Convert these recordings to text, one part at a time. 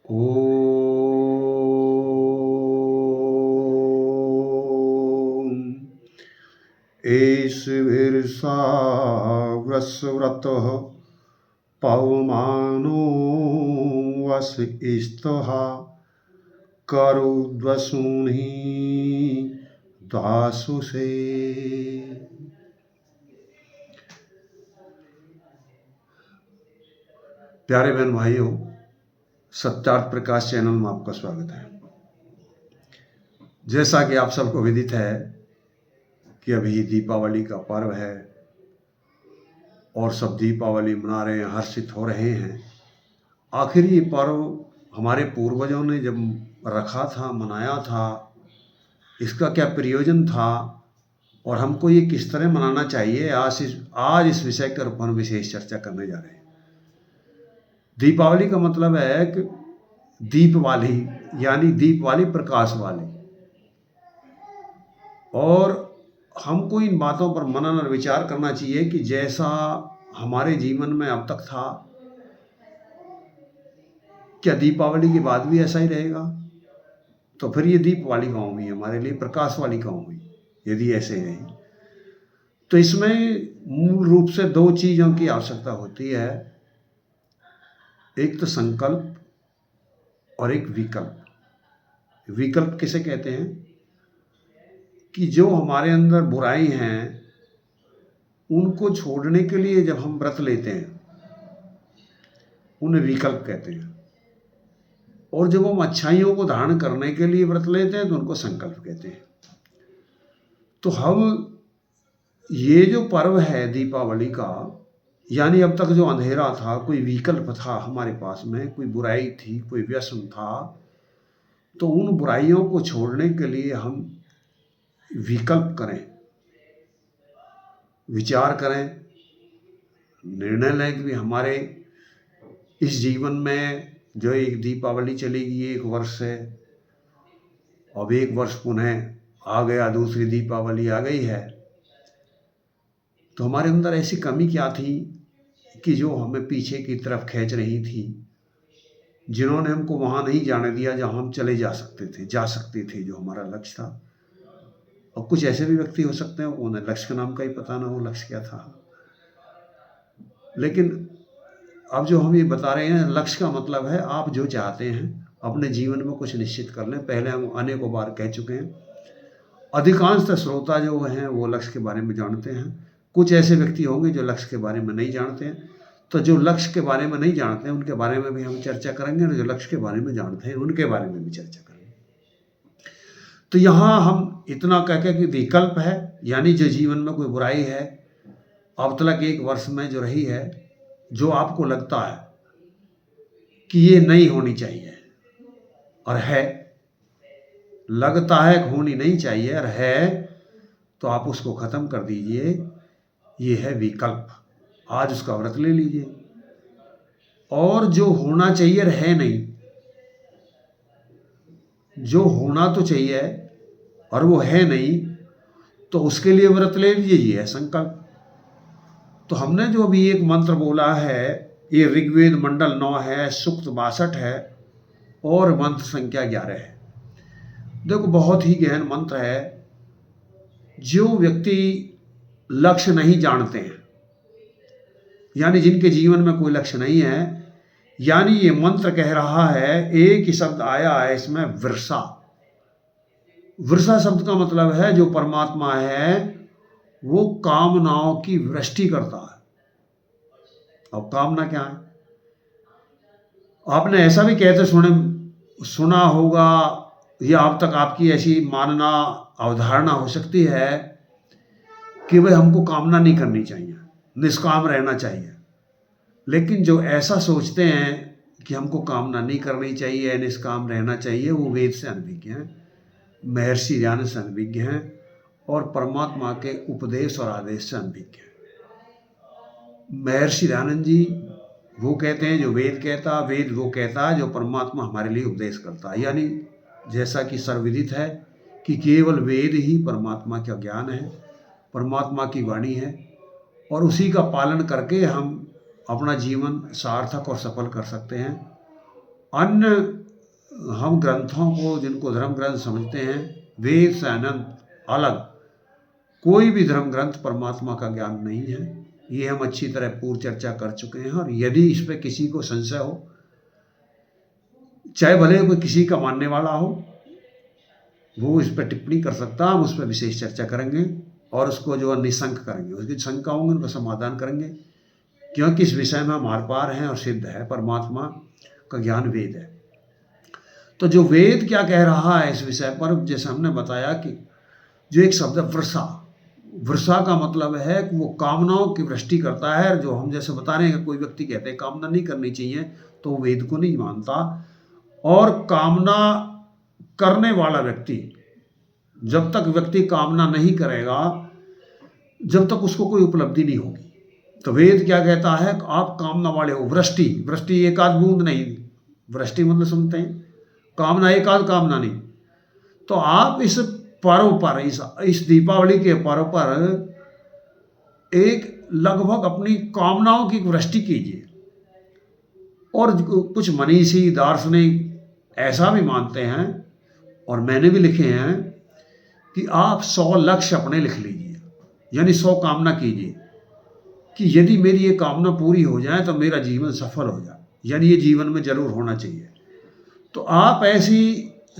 ॐ एषभिर्सा वृषव्रतः पवमानो वस स्तः करुद्वसूनि दासुषे। प्यारे बहन भाइयों, सत्यार्थ प्रकाश चैनल में आपका स्वागत है। जैसा कि आप सबको विदित है कि अभी दीपावली का पर्व है और सब दीपावली मना रहे हैं, हर्षित हो रहे हैं। आखिर ये पर्व हमारे पूर्वजों ने जब रखा था, मनाया था, इसका क्या प्रयोजन था और हमको ये किस तरह मनाना चाहिए, आज इस विषय के ऊपर विशेष चर्चा करने जा रहे हैं। दीपावली का मतलब है कि दीप वाली, यानी दीप वाली, प्रकाश वाली। और हमको इन बातों पर मनन और विचार करना चाहिए कि जैसा हमारे जीवन में अब तक था, क्या दीपावली के बाद भी ऐसा ही रहेगा? तो फिर ये दीप वाली गाँव हुई हमारे लिए, प्रकाश वाली गाँव हुई यदि ऐसे रही। तो इसमें मूल रूप से दो चीज़ों की आवश्यकता होती है, एक तो संकल्प और एक विकल्प। विकल्प किसे कहते हैं कि जो हमारे अंदर बुराई हैं उनको छोड़ने के लिए जब हम व्रत लेते हैं उन्हें विकल्प कहते हैं, और जब हम अच्छाइयों को धारण करने के लिए व्रत लेते हैं तो उनको संकल्प कहते हैं। तो हम ये जो पर्व है दीपावली का, यानी अब तक जो अंधेरा था, कोई विकल्प था हमारे पास में, कोई बुराई थी, कोई व्यसन था, तो उन बुराइयों को छोड़ने के लिए हम विकल्प करें, विचार करें, निर्णय लें कि हमारे इस जीवन में जो एक दीपावली चलेगी, एक वर्ष है, अब एक वर्ष पुनः आ गया, दूसरी दीपावली आ गई है, तो हमारे अंदर ऐसी कमी क्या थी कि जो हमें पीछे की तरफ खींच रही थी, जिन्होंने हमको वहाँ नहीं जाने दिया जहाँ हम चले जा सकते थे, जो हमारा लक्ष्य था। और कुछ ऐसे भी व्यक्ति हो सकते हैं उन्हें लक्ष्य का नाम का ही पता ना हो, लक्ष्य क्या था। लेकिन अब जो हम ये बता रहे हैं, लक्ष्य का मतलब है आप जो चाहते हैं अपने जीवन में कुछ निश्चित कर लें। पहले हम अनेकों बार कह चुके हैं, अधिकांशतः श्रोता जो हैं वो लक्ष्य के बारे में जानते हैं। कुछ ऐसे व्यक्ति होंगे जो लक्ष्य के बारे में नहीं जानते हैं। तो जो लक्ष्य के बारे में नहीं जानते हैं उनके बारे में भी हम चर्चा करेंगे, और जो लक्ष्य के बारे में जानते हैं उनके बारे में भी चर्चा करेंगे। तो यहाँ हम इतना कह के कि विकल्प है, यानी जो जीवन में कोई बुराई है अब तक एक वर्ष में जो रही है, जो आपको लगता है कि ये नहीं होनी चाहिए और है, लगता है कि होनी नहीं चाहिए और है, तो आप उसको ख़त्म कर दीजिए। ये है विकल्प। आज उसका व्रत ले लीजिए। और जो होना चाहिए और है नहीं, जो होना तो चाहिए और वो है नहीं, तो उसके लिए व्रत ले लीजिए। ये है संकल्प। तो हमने जो अभी एक मंत्र बोला है, ये ऋग्वेद मंडल 9 है, सूक्त 62 है और मंत्र संख्या 11 है। देखो, बहुत ही गहन मंत्र है। जो व्यक्ति लक्ष्य नहीं जानते हैं, यानी जिनके जीवन में कोई लक्ष्य नहीं है, यानी ये मंत्र कह रहा है, एक ही शब्द आया है इसमें, वृषा। वृषा शब्द का मतलब है जो परमात्मा है वो कामनाओं की वृष्टि करता है। अब कामना क्या है? आपने ऐसा भी कहते सुना होगा, या अब तक आपकी ऐसी मानना, अवधारणा हो सकती है कि भाई हमको कामना नहीं करनी चाहिए, निष्काम रहना चाहिए। लेकिन जो ऐसा सोचते हैं कि हमको कामना नहीं करनी चाहिए, निष्काम रहना चाहिए, वो वेद से अनभिज्ञ हैं, महर्षि ज्ञान से अनभिज्ञ हैं और परमात्मा के उपदेश और आदेश से अनभिज्ञ हैं। महर्षि दयानंद जी वो कहते हैं जो वेद कहता, वेद वो कहता है जो परमात्मा हमारे लिए उपदेश करता है। यानी जैसा कि सर्वविदित है कि केवल वेद ही परमात्मा का ज्ञान है, परमात्मा की वाणी है, और उसी का पालन करके हम अपना जीवन सार्थक और सफल कर सकते हैं। अन्य हम ग्रंथों को, जिनको धर्म ग्रंथ समझते हैं, वेद से अनंत अलग कोई भी धर्म ग्रंथ परमात्मा का ज्ञान नहीं है। ये हम अच्छी तरह पूर्व चर्चा कर चुके हैं। और यदि इस पर किसी को संशय हो, चाहे भले कोई किसी का मानने वाला हो, वो इस पर टिप्पणी कर सकता है। हम उस पर विशेष चर्चा करेंगे और उसको जो है निशंक करेंगे, उसकी शंका होंगे उनका समाधान करेंगे, क्योंकि इस विषय में हम आर पार हैं और सिद्ध है, परमात्मा का ज्ञान वेद है। तो जो वेद क्या कह रहा है इस विषय पर, जैसे हमने बताया कि जो एक शब्द वृषा, वृषा का मतलब है कि वो कामनाओं की वृष्टि करता है। जो हम जैसे बता रहे हैं कि कोई व्यक्ति कहते हैं कामना नहीं करनी चाहिए, तो वो वेद को नहीं मानता। और कामना करने वाला व्यक्ति, जब तक व्यक्ति कामना नहीं करेगा, जब तक उसको कोई उपलब्धि नहीं होगी। तो वेद क्या कहता है, आप कामना वाले हो। वृष्टि, वृष्टि एक आध बूंद नहीं, वृष्टि मतलब सुनते हैं कामना, एक आध कामना नहीं। तो आप इस पर्व पर, इस दीपावली के पर्व पर एक लगभग अपनी कामनाओं की वृष्टि कीजिए। और कुछ मनीषी दार्शनिक ऐसा भी मानते हैं, और मैंने भी लिखे हैं, कि आप 100 लक्ष्य अपने लिख लीजिए, यानी 100 कामना कीजिए कि यदि मेरी ये कामना पूरी हो जाए तो मेरा जीवन सफल हो जाए, यानी ये जीवन में जरूर होना चाहिए। तो आप ऐसी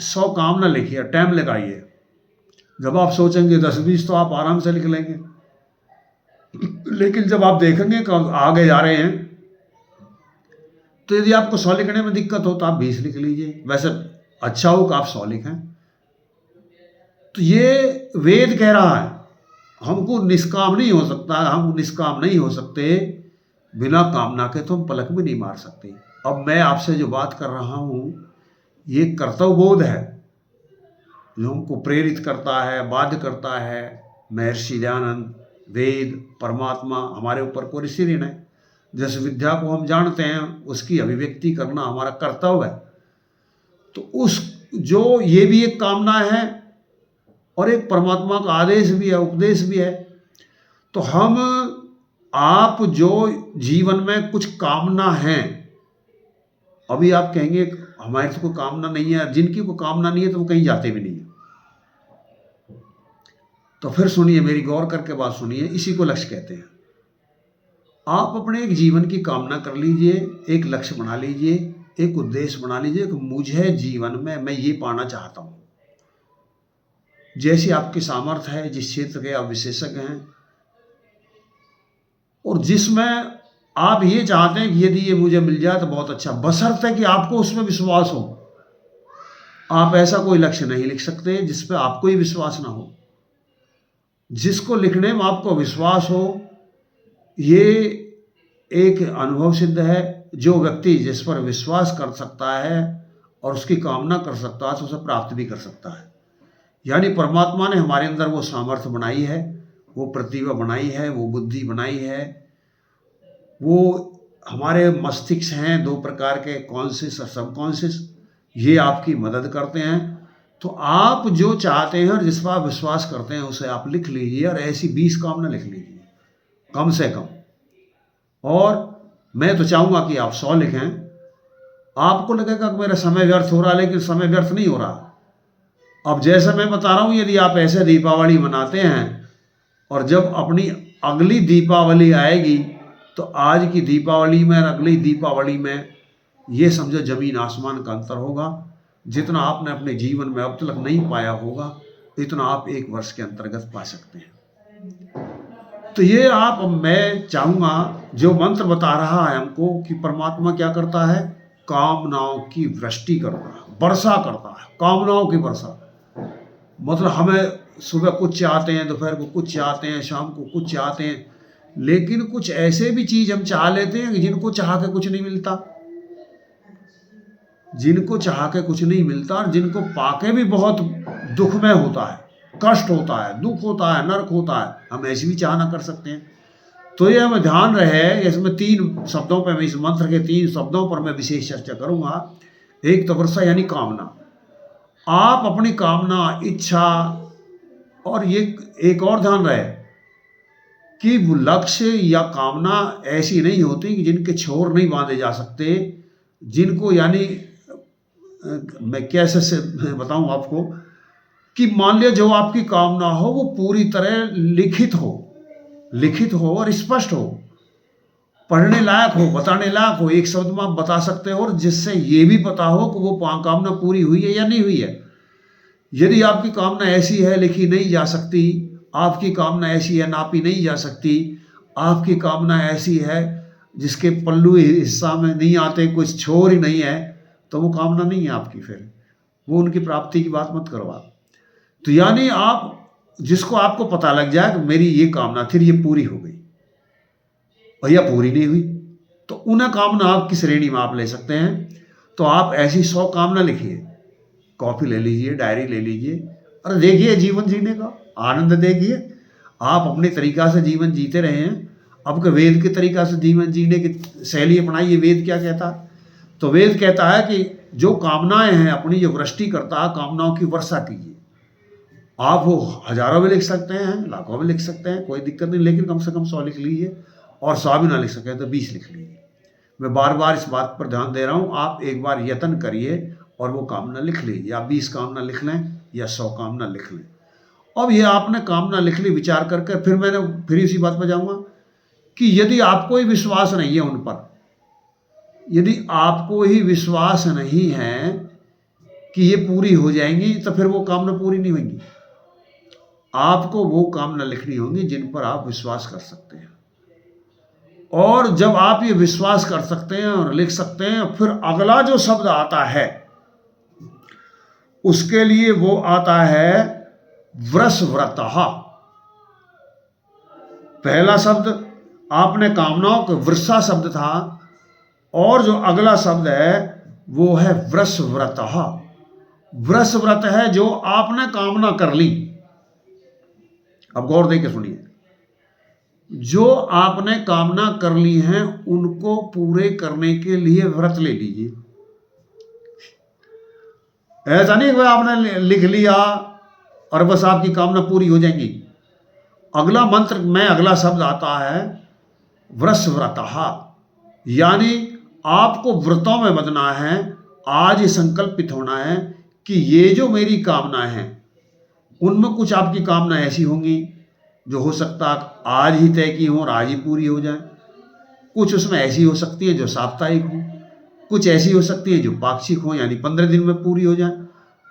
100 कामना लिखिए, टाइम लगाइए। जब आप सोचेंगे 10-20 तो आप आराम से लिख लेंगे, लेकिन जब आप देखेंगे कि आगे जा रहे हैं, तो यदि आपको 100 लिखने में दिक्कत हो तो आप 20 लिख लीजिए। वैसे अच्छा हो कि आप 100 लिखें। तो ये वेद कह रहा है हमको निष्काम नहीं हो सकता, हम निष्काम नहीं हो सकते, बिना कामना के तो हम पलक भी नहीं मार सकते। अब मैं आपसे जो बात कर रहा हूँ, ये कर्तव्य बोध है जो हमको प्रेरित करता है, बाध्य करता है। महर्षि दयानंद, वेद, परमात्मा हमारे ऊपर कोई ऋषि ऋण है। जिस विद्या को हम जानते हैं उसकी अभिव्यक्ति करना हमारा कर्तव्य है। तो उस जो ये भी एक कामना है और एक परमात्मा का आदेश भी है, उपदेश भी है। तो हम आप जो जीवन में कुछ कामना है, अभी आप कहेंगे हमारे तो कोई कामना नहीं है, जिनकी कोई कामना नहीं है तो वो कहीं जाते भी नहीं है। तो फिर सुनिए, मेरी गौर करके बात सुनिए, इसी को लक्ष्य कहते हैं। आप अपने एक जीवन की कामना कर लीजिए, एक लक्ष्य बना लीजिए, एक उद्देश्य बना लीजिए कि मुझे जीवन में मैं ये पाना चाहता हूँ। जैसी आपकी सामर्थ्य है, जिस क्षेत्र के आप विशेषज्ञ हैं, और जिसमें आप ये चाहते हैं कि यदि ये मुझे मिल जाए तो बहुत अच्छा, बशर्ते कि आपको उसमें विश्वास हो। आप ऐसा कोई लक्ष्य नहीं लिख सकते जिस पर आपको ही विश्वास ना हो। जिसको लिखने में आपको विश्वास हो, ये एक अनुभव सिद्ध है। जो व्यक्ति जिस पर विश्वास कर सकता है और उसकी कामना कर सकता है तो उसे प्राप्त भी कर सकता है। यानी परमात्मा ने हमारे अंदर वो सामर्थ्य बनाई है, वो प्रतिभा बनाई है, वो बुद्धि बनाई है, वो हमारे मस्तिष्क हैं 2 प्रकार के, कॉन्शियस और सबकॉन्शियस, ये आपकी मदद करते हैं। तो आप जो चाहते हैं और जिस पर आप विश्वास करते हैं उसे आप लिख लीजिए, और ऐसी 20 कामना लिख लीजिए कम से कम। और मैं तो चाहूँगा कि आप 100 लिखें। आपको लगेगा कि मेरा समय व्यर्थ हो रहा है, लेकिन समय व्यर्थ नहीं हो रहा। अब जैसे मैं बता रहा हूँ, यदि आप ऐसे दीपावली मनाते हैं और जब अपनी अगली दीपावली आएगी, तो आज की दीपावली में और अगली दीपावली में ये समझो जमीन आसमान का अंतर होगा। जितना आपने अपने जीवन में अब तक नहीं पाया होगा, इतना आप 1 वर्ष के अंतर्गत पा सकते हैं। तो ये आप, मैं चाहूँगा, जो मंत्र बता रहा है हमको कि परमात्मा क्या करता है, कामनाओं की वृष्टि करता है, वर्षा करता है, कामनाओं की वर्षा। मतलब हमें सुबह कुछ चाहते हैं, दोपहर को कुछ चाहते हैं, शाम को कुछ चाहते हैं, लेकिन कुछ ऐसे भी चीज़ हम चाह लेते हैं जिनको चाह के कुछ नहीं मिलता, जिनको चाह के कुछ नहीं मिलता, और जिनको पाके भी बहुत दुखमय होता है, कष्ट होता है, दुख होता है, नरक होता है। हम ऐसी भी चाहना कर सकते हैं। तो ये हमें ध्यान रहे, इसमें 3 शब्दों पर, मैं इस मंत्र के 3 शब्दों पर मैं विशेष चर्चा करूंगा। एक तो वर्षा यानी कामना। आप अपनी कामना, इच्छा, और ये एक और ध्यान रहे कि लक्ष्य या कामना ऐसी नहीं होती कि जिनके छोर नहीं बांधे जा सकते, जिनको यानी मैं कैसे से बताऊं आपको कि मान लिया जो आपकी कामना हो वो पूरी तरह लिखित हो और स्पष्ट हो, पढ़ने लायक हो, बताने लायक हो, एक शब्द में आप बता सकते हो और जिससे ये भी पता हो कि वो कामना पूरी हुई है या नहीं हुई है। यदि आपकी कामना ऐसी है लिखी नहीं जा सकती, आपकी कामना ऐसी है नापी नहीं जा सकती, आपकी कामना ऐसी है जिसके पल्लू हिस्सा में नहीं आते, कुछ छोर ही नहीं है, तो वो कामना नहीं है आपकी, फिर वो उनकी प्राप्ति की बात मत करो आप। तो यानी आप जिसको आपको पता लग जाए कि मेरी ये कामना थी, ये पूरी हो गई और या पूरी नहीं हुई, तो उन्हें कामना आप किस श्रेणी में आप ले सकते हैं। तो आप ऐसी 100 कामना लिखिए, कॉपी ले लीजिए, डायरी ले लीजिए और देखिए जीवन जीने का आनंद देखिए। आप अपने तरीका से जीवन जीते रहे हैं, अब के वेद के तरीका से जीवन जीने की शैली अपनाइए। वेद क्या कहता है? तो वेद कहता है कि जो कामनाएं हैं अपनी, जो वृष्टि करता है, कामनाओं की वर्षा कीजिए। आप वो हजारों में लिख सकते हैं, लाखों में लिख सकते हैं, कोई दिक्कत नहीं, लेकिन कम से कम 100 लिख लीजिए, और 100 भी ना लिख सकें तो 20 लिख लीजिए। मैं बार बार इस बात पर ध्यान दे रहा हूँ, आप एक बार यत्न करिए और वो कामना लिख लीजिए। आप 20 कामना लिख लें या 100 कामना लिख लें। अब ये आपने कामना लिख ली, विचार करके फिर इसी बात पर जाऊँगा कि यदि आपको ही विश्वास नहीं है उन पर, यदि आपको ही विश्वास नहीं है कि ये पूरी हो जाएंगी, तो फिर वो कामना पूरी नहीं होगी। आपको वो कामना लिखनी होगी जिन पर आप विश्वास कर सकते हैं, और जब आप ये विश्वास कर सकते हैं और लिख सकते हैं, फिर अगला जो शब्द आता है उसके लिए वो आता है वृषव्रतः। पहला शब्द आपने कामनाओं का वृषा शब्द था, और जो अगला शब्द है वो है वृषव्रतः। वृषव्रत है जो आपने कामना कर ली। अब गौर देके सुनिए, जो आपने कामना कर ली हैं उनको पूरे करने के लिए व्रत ले लीजिए। ऐसा नहीं कि आपने लिख लिया और बस आपकी कामना पूरी हो जाएंगी। अगला मंत्र में अगला शब्द आता है वृषव्रतः, यानी आपको व्रतों में बंधना है। आज संकल्पित होना है कि ये जो मेरी कामना है उनमें कुछ आपकी कामना ऐसी होंगी जो हो सकता है आज ही तय की हो और आज ही पूरी हो जाए, कुछ उसमें ऐसी हो सकती है जो साप्ताहिक हो, कुछ ऐसी हो सकती है जो पाक्षिक हो यानी 15 दिन में पूरी हो जाए,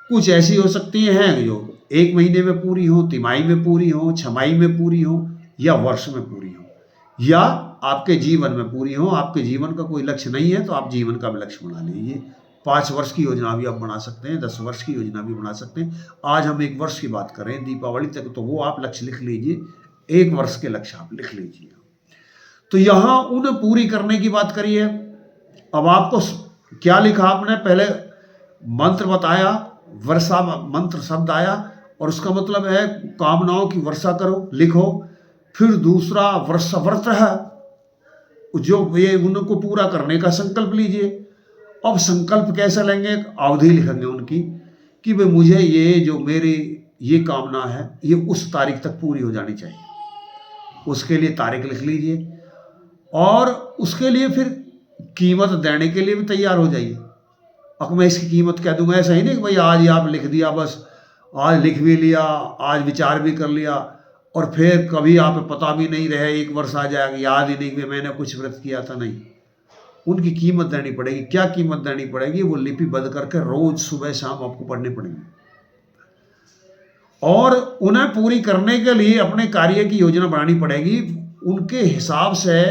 कुछ ऐसी हो सकती हैं जो 1 महीने में पूरी हो, तिमाही में पूरी हो, छमाही में पूरी हो, या वर्ष में पूरी हो, या आपके जीवन में पूरी हो। आपके जीवन का कोई लक्ष्य नहीं है तो आप जीवन का भी लक्ष्य बना लीजिए। 5 वर्ष की योजना भी आप बना सकते हैं, 10 वर्ष की योजना भी बना सकते हैं। आज हम 1 वर्ष की बात करें, दीपावली तक, तो वो आप लक्ष्य लिख लीजिए, 1 वर्ष के लक्ष्य आप लिख लीजिए। तो यहाँ उन्हें पूरी करने की बात करिए। अब आपको क्या लिखा आपने? पहले मंत्र बताया, वर्षा मंत्र शब्द आया, और उसका मतलब है कामनाओं की वर्षा करो, लिखो। फिर दूसरा वर्षव्रत है, जो ये उनको पूरा करने का संकल्प लीजिए। अब संकल्प कैसे लेंगे? अवधि लिखेंगे उनकी कि भाई मुझे ये जो मेरी ये कामना है ये उस तारीख तक पूरी हो जानी चाहिए। उसके लिए तारीख लिख लीजिए, और उसके लिए फिर कीमत देने के लिए भी तैयार हो जाइए। अब मैं इसकी कीमत कह दूंगा, ऐसा ही नहीं कि भाई आज ही आप लिख दिया, बस आज लिख भी लिया, आज विचार भी कर लिया, और फिर कभी आप पता भी नहीं रहे, 1 वर्ष आ जाएगा, याद ही नहीं कि मैंने कुछ व्रत किया था। नहीं, उनकी कीमत देनी पड़ेगी। क्या कीमत देनी पड़ेगी? वो लिपिबद्ध करके रोज सुबह शाम आपको पढ़ने पड़ेंगे, और उन्हें पूरी करने के लिए अपने कार्य की योजना बनानी पड़ेगी। उनके हिसाब से,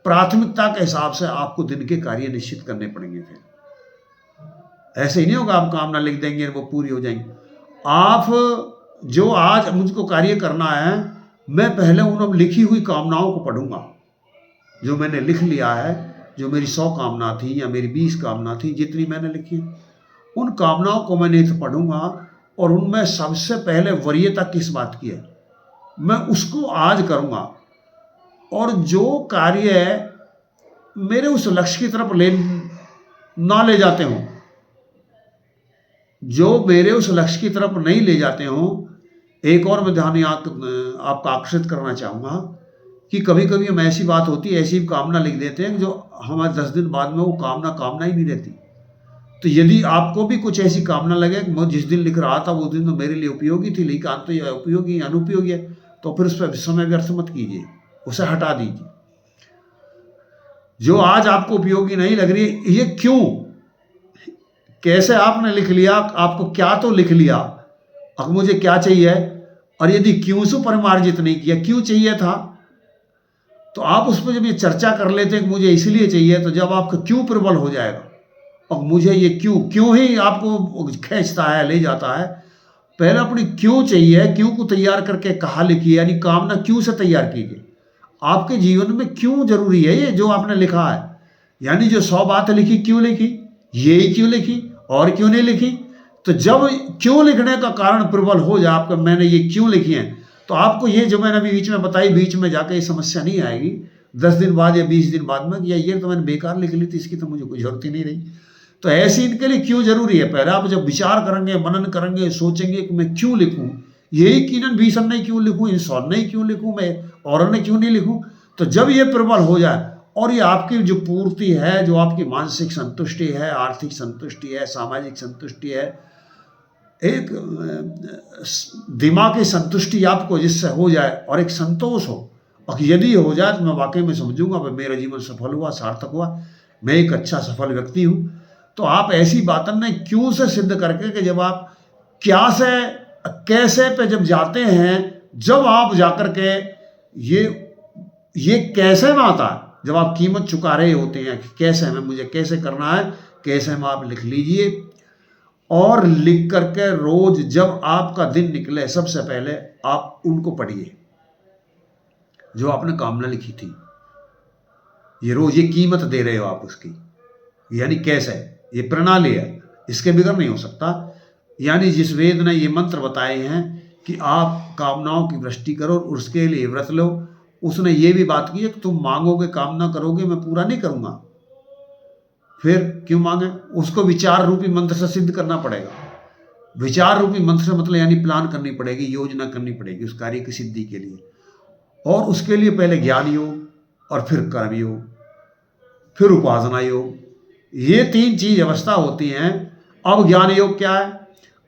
प्राथमिकता के हिसाब से आपको दिन के कार्य निश्चित करने पड़ेंगे। फिर ऐसे ही नहीं होगा आप कामना लिख देंगे वो पूरी हो जाएंगी। आप जो आज मुझको कार्य करना है, मैं पहले उन लिखी हुई कामनाओं को पढ़ूंगा जो मैंने लिख लिया है, जो मेरी 100 कामना थी या मेरी 20 कामना थी, जितनी मैंने लिखी, उन कामनाओं को मैं नित्य पढ़ूंगा, और उनमें सबसे पहले वरीयता किस बात की है मैं उसको आज करूंगा। और जो कार्य मेरे उस लक्ष्य की तरफ ना ले जाते हों, जो मेरे उस लक्ष्य की तरफ नहीं ले जाते हों। एक और मैं ध्यान आपका आकर्षित करना चाहूँगा कि कभी कभी हम ऐसी बात होती है, ऐसी कामना लिख देते हैं जो हमारे 10 दिन बाद में वो कामना ही नहीं रहती। तो तो यदि आपको भी कुछ ऐसी कामना लगे कि मैं जिस दिन लिख रहा था वो दिन तो मेरे लिए उपयोगी थी, लेकिन आज तो यह उपयोगी अनुपयोगी है, तो फिर उस पर समय व्यर्थ मत कीजिए, उसे हटा दीजिए। जो आज आपको उपयोगी नहीं लग रही है, ये क्यों, कैसे आपने लिख लिया, आपको क्या तो लिख लिया, अब मुझे क्या चाहिए, और यदि क्यों से परिमार्जित नहीं किया, क्यों चाहिए था, तो आप उस पर जब ये चर्चा कर लेते हैं कि मुझे इसलिए चाहिए, तो जब आपका क्यों प्रबल हो जाएगा, और मुझे ये क्यों ही आपको खींचता है, ले जाता है, पहले अपनी क्यों चाहिए, क्यों को तैयार करके कहा लिखिए, यानी कामना क्यों से तैयार कीजिए। आपके जीवन में क्यों जरूरी है ये जो आपने लिखा है, यानी जो 100 बातें लिखी, क्यों लिखी, ये ही क्यों लिखी, और क्यों नहीं लिखी। तो जब क्यों लिखने का कारण प्रबल हो जाए आपका, मैंने ये क्यों लिखी है, तो आपको ये जो मैंने अभी बीच में बताई, बीच में जाकर ये समस्या नहीं आएगी 10 दिन बाद या 20 दिन बाद में, या ये तो मैंने बेकार लिख ली थी, इसकी तो मुझे कोई जरूरत ही नहीं रही। तो ऐसे इनके लिए क्यों जरूरी है, पहले आप जब विचार करेंगे, मनन करेंगे, सोचेंगे कि मैं क्यों लिखूं, यही कीनन भीषण नहीं क्यों लिखूं, इंसान नहीं क्यों लिखूं, मैं और ने क्यों नहीं लिखूं। तो जब ये प्रबल हो जाए, और ये आपकी जो पूर्ति है, जो आपकी मानसिक संतुष्टि है, आर्थिक संतुष्टि है, सामाजिक संतुष्टि है, एक दिमागी संतुष्टि आपको जिससे हो जाए, और एक संतोष हो, और यदि हो जाए तो मैं वाकई में समझूंगा भाई मेरा जीवन सफल हुआ, सार्थक हुआ, मैं एक अच्छा सफल व्यक्ति हूं। तो आप ऐसी बातों ने क्यों से सिद्ध करके कि जब आप क्या से कैसे पे जब जाते हैं, जब आप जाकर के ये कैसे में आता है, जब आप कीमत चुका रहे होते हैं कि कैसे में मुझे कैसे करना है, कैसे में आप लिख लीजिए, और लिख करके रोज जब आपका दिन निकले, सबसे पहले आप उनको पढ़िए जो आपने कामना लिखी थी। ये रोज ये कीमत दे रहे हो आप उसकी, यानी कैसे, ये प्रणाली है, इसके बिगड़ नहीं हो सकता। यानी जिस वेद ने ये मंत्र बताए हैं कि आप कामनाओं की वृष्टि करो और उसके लिए व्रत लो, उसने ये भी बात की है कि तुम मांगोगे, कामना करोगे, मैं पूरा नहीं करूंगा। फिर क्यों मांगे, उसको विचार रूपी मंत्र से सिद्ध करना पड़ेगा। विचार रूपी मंत्र से मतलब यानी प्लान करनी पड़ेगी, योजना करनी पड़ेगी उस कार्य की सिद्धि के लिए, और उसके लिए पहले ज्ञान योग, और फिर कर्म योग, फिर उपासना योग, ये 3 चीज अवस्था होती हैं। अब ज्ञान योग क्या है,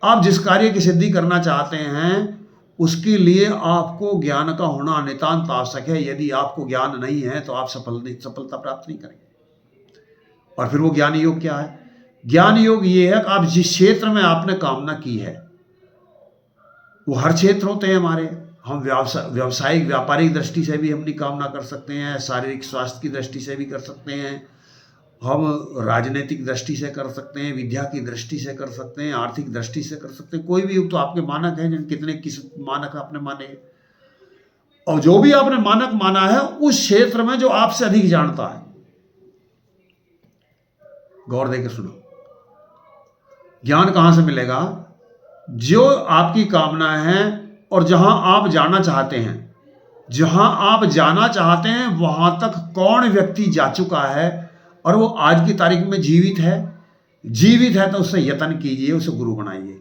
आप जिस कार्य की सिद्धि करना चाहते हैं उसके लिए आपको ज्ञान का होना नितांत आवश्यक है। यदि आपको ज्ञान नहीं है तो आप सफलता प्राप्त नहीं करेंगे। और फिर वो ज्ञान योग क्या है, ज्ञान योग ये है कि आप जिस क्षेत्र में आपने कामना की है, वो हर क्षेत्र होते हैं हमारे, हम व्यावसायिक व्यापारिक दृष्टि से भी अपनी कामना कर सकते हैं, शारीरिक स्वास्थ्य की दृष्टि से भी कर सकते हैं, हम राजनीतिक दृष्टि से कर सकते हैं, विद्या की दृष्टि से कर सकते हैं, आर्थिक दृष्टि से कर सकते हैं, कोई भी। तो आपके मानक हैं, कितने किस मानक आपने माने, और जो भी आपने मानक माना है उस क्षेत्र में जो आपसे अधिक जानता है, गौर देकर सुनो, ज्ञान कहां से मिलेगा, जो आपकी कामना है और जहां आप जाना चाहते हैं, जहां आप जाना चाहते हैं वहां तक कौन व्यक्ति जा चुका है और वो आज की तारीख में जीवित है तो उससे यत्न कीजिए, उसे गुरु बनाइए।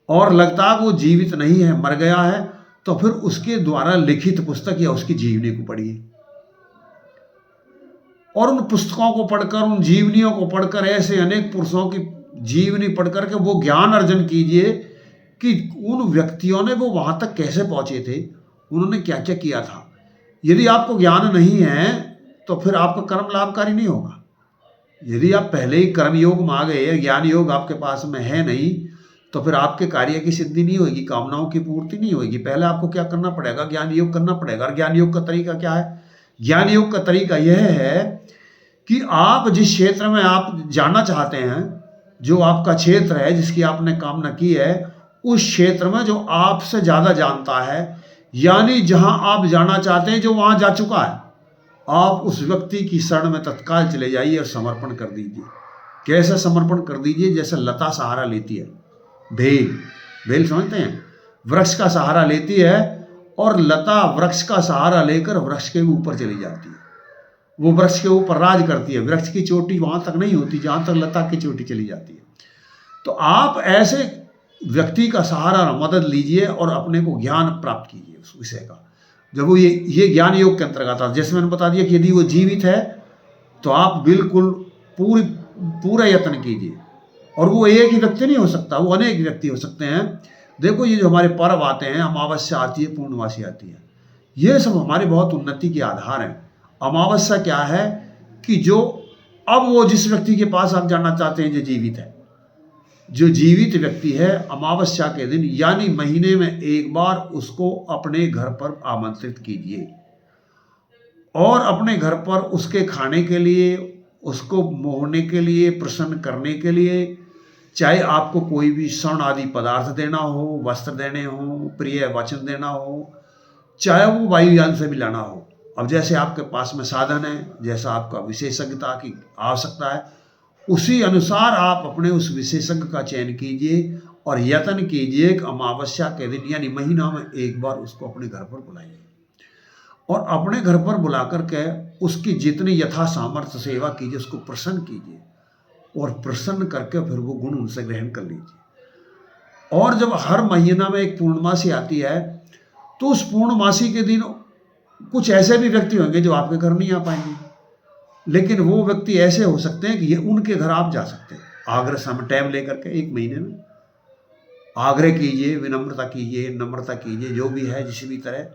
और लगता है वो जीवित नहीं है, मर गया है, तो फिर उसके द्वारा लिखित पुस्तक या उसकी जीवनी को पढ़िए, और उन पुस्तकों को पढ़कर, उन जीवनियों को पढ़कर, ऐसे अनेक पुरुषों की जीवनी पढ़कर के वो ज्ञान अर्जन कीजिए कि उन व्यक्तियों ने वो वहां तक कैसे पहुंचे थे, उन्होंने क्या क्या किया था। यदि आपको ज्ञान नहीं है तो फिर आपका कर्म लाभकारी नहीं होगा। यदि आप पहले ही कर्म योग में आ गए, ज्ञान योग आपके पास में है नहीं, तो फिर आपके कार्य की सिद्धि नहीं होगी, कामनाओं की पूर्ति नहीं होगी। पहले आपको क्या करना पड़ेगा, ज्ञान योग करना पड़ेगा। और ज्ञान योग का तरीका क्या है, ज्ञान योग का तरीका यह है कि आप जिस क्षेत्र में आप जाना चाहते हैं, जो आपका क्षेत्र है जिसकी आपने कामना की है, उस क्षेत्र में जो आपसे ज्यादा जानता है, यानी जहां आप जाना चाहते हैं जो वहां जा चुका है, आप उस व्यक्ति की शरण में तत्काल चले जाइए और समर्पण कर दीजिए। कैसे समर्पण कर दीजिए, जैसे लता सहारा लेती है, बेल समझते हैं, वृक्ष का सहारा लेती है, और लता वृक्ष का सहारा लेकर वृक्ष के ऊपर चली जाती है, वो वृक्ष के ऊपर राज करती है। वृक्ष की चोटी वहां तक नहीं होती जहां तक लता की चोटी चली जाती है। तो आप ऐसे व्यक्ति का सहारा, मदद लीजिए और अपने को ज्ञान प्राप्त कीजिए उस विषय का। जब वो ये ज्ञान योग के अंतर्गत आता, जैसे मैंने बता दिया कि यदि वो जीवित है तो आप बिल्कुल पूरा यत्न कीजिए और वो एक ही व्यक्ति नहीं हो सकता, वो अनेक व्यक्ति हो सकते हैं। देखो ये जो हमारे पर्व आते हैं, अमावस्या आती है, पूर्णमासी आती है, ये सब हमारे बहुत उन्नति के आधार हैं। अमावस्या क्या है कि जो अब वो जिस व्यक्ति के पास आप जानना चाहते हैं जो जीवित है, जो जीवित व्यक्ति है, अमावस्या के दिन यानी महीने में एक बार उसको अपने घर पर आमंत्रित कीजिए और अपने घर पर उसके खाने के लिए, उसको मोहने के लिए, प्रसन्न करने के लिए, चाहे आपको कोई भी स्वर्ण आदि पदार्थ देना हो, वस्त्र देने हो, प्रिय वचन देना हो, चाहे वो वायुयान से भी लाना हो। अब जैसे आपके पास में साधन है, जैसा आपका विशेषज्ञता की आवश्यकता है, उसी अनुसार आप अपने उस विशेषज्ञ का चयन कीजिए और यत्न कीजिए कि अमावस्या के दिन यानी महीना में एक बार उसको अपने घर पर बुलाइए और अपने घर पर बुला करके उसकी जितनी यथा सामर्थ्य सेवा कीजिए, उसको प्रसन्न कीजिए और प्रसन्न करके फिर वो गुण उनसे ग्रहण कर लीजिए। और जब हर महीना में एक पूर्णमासी आती है तो उस पूर्णमासी के दिन कुछ ऐसे भी व्यक्ति होंगे जो आपके घर नहीं आ पाएंगे, लेकिन वो व्यक्ति ऐसे हो सकते हैं कि ये उनके घर आप जा सकते हैं। आग्रह समय टाइम लेकर के एक महीने में आग्रह कीजिए, विनम्रता कीजिए, नम्रता कीजिए, जो भी है जिस भी तरह,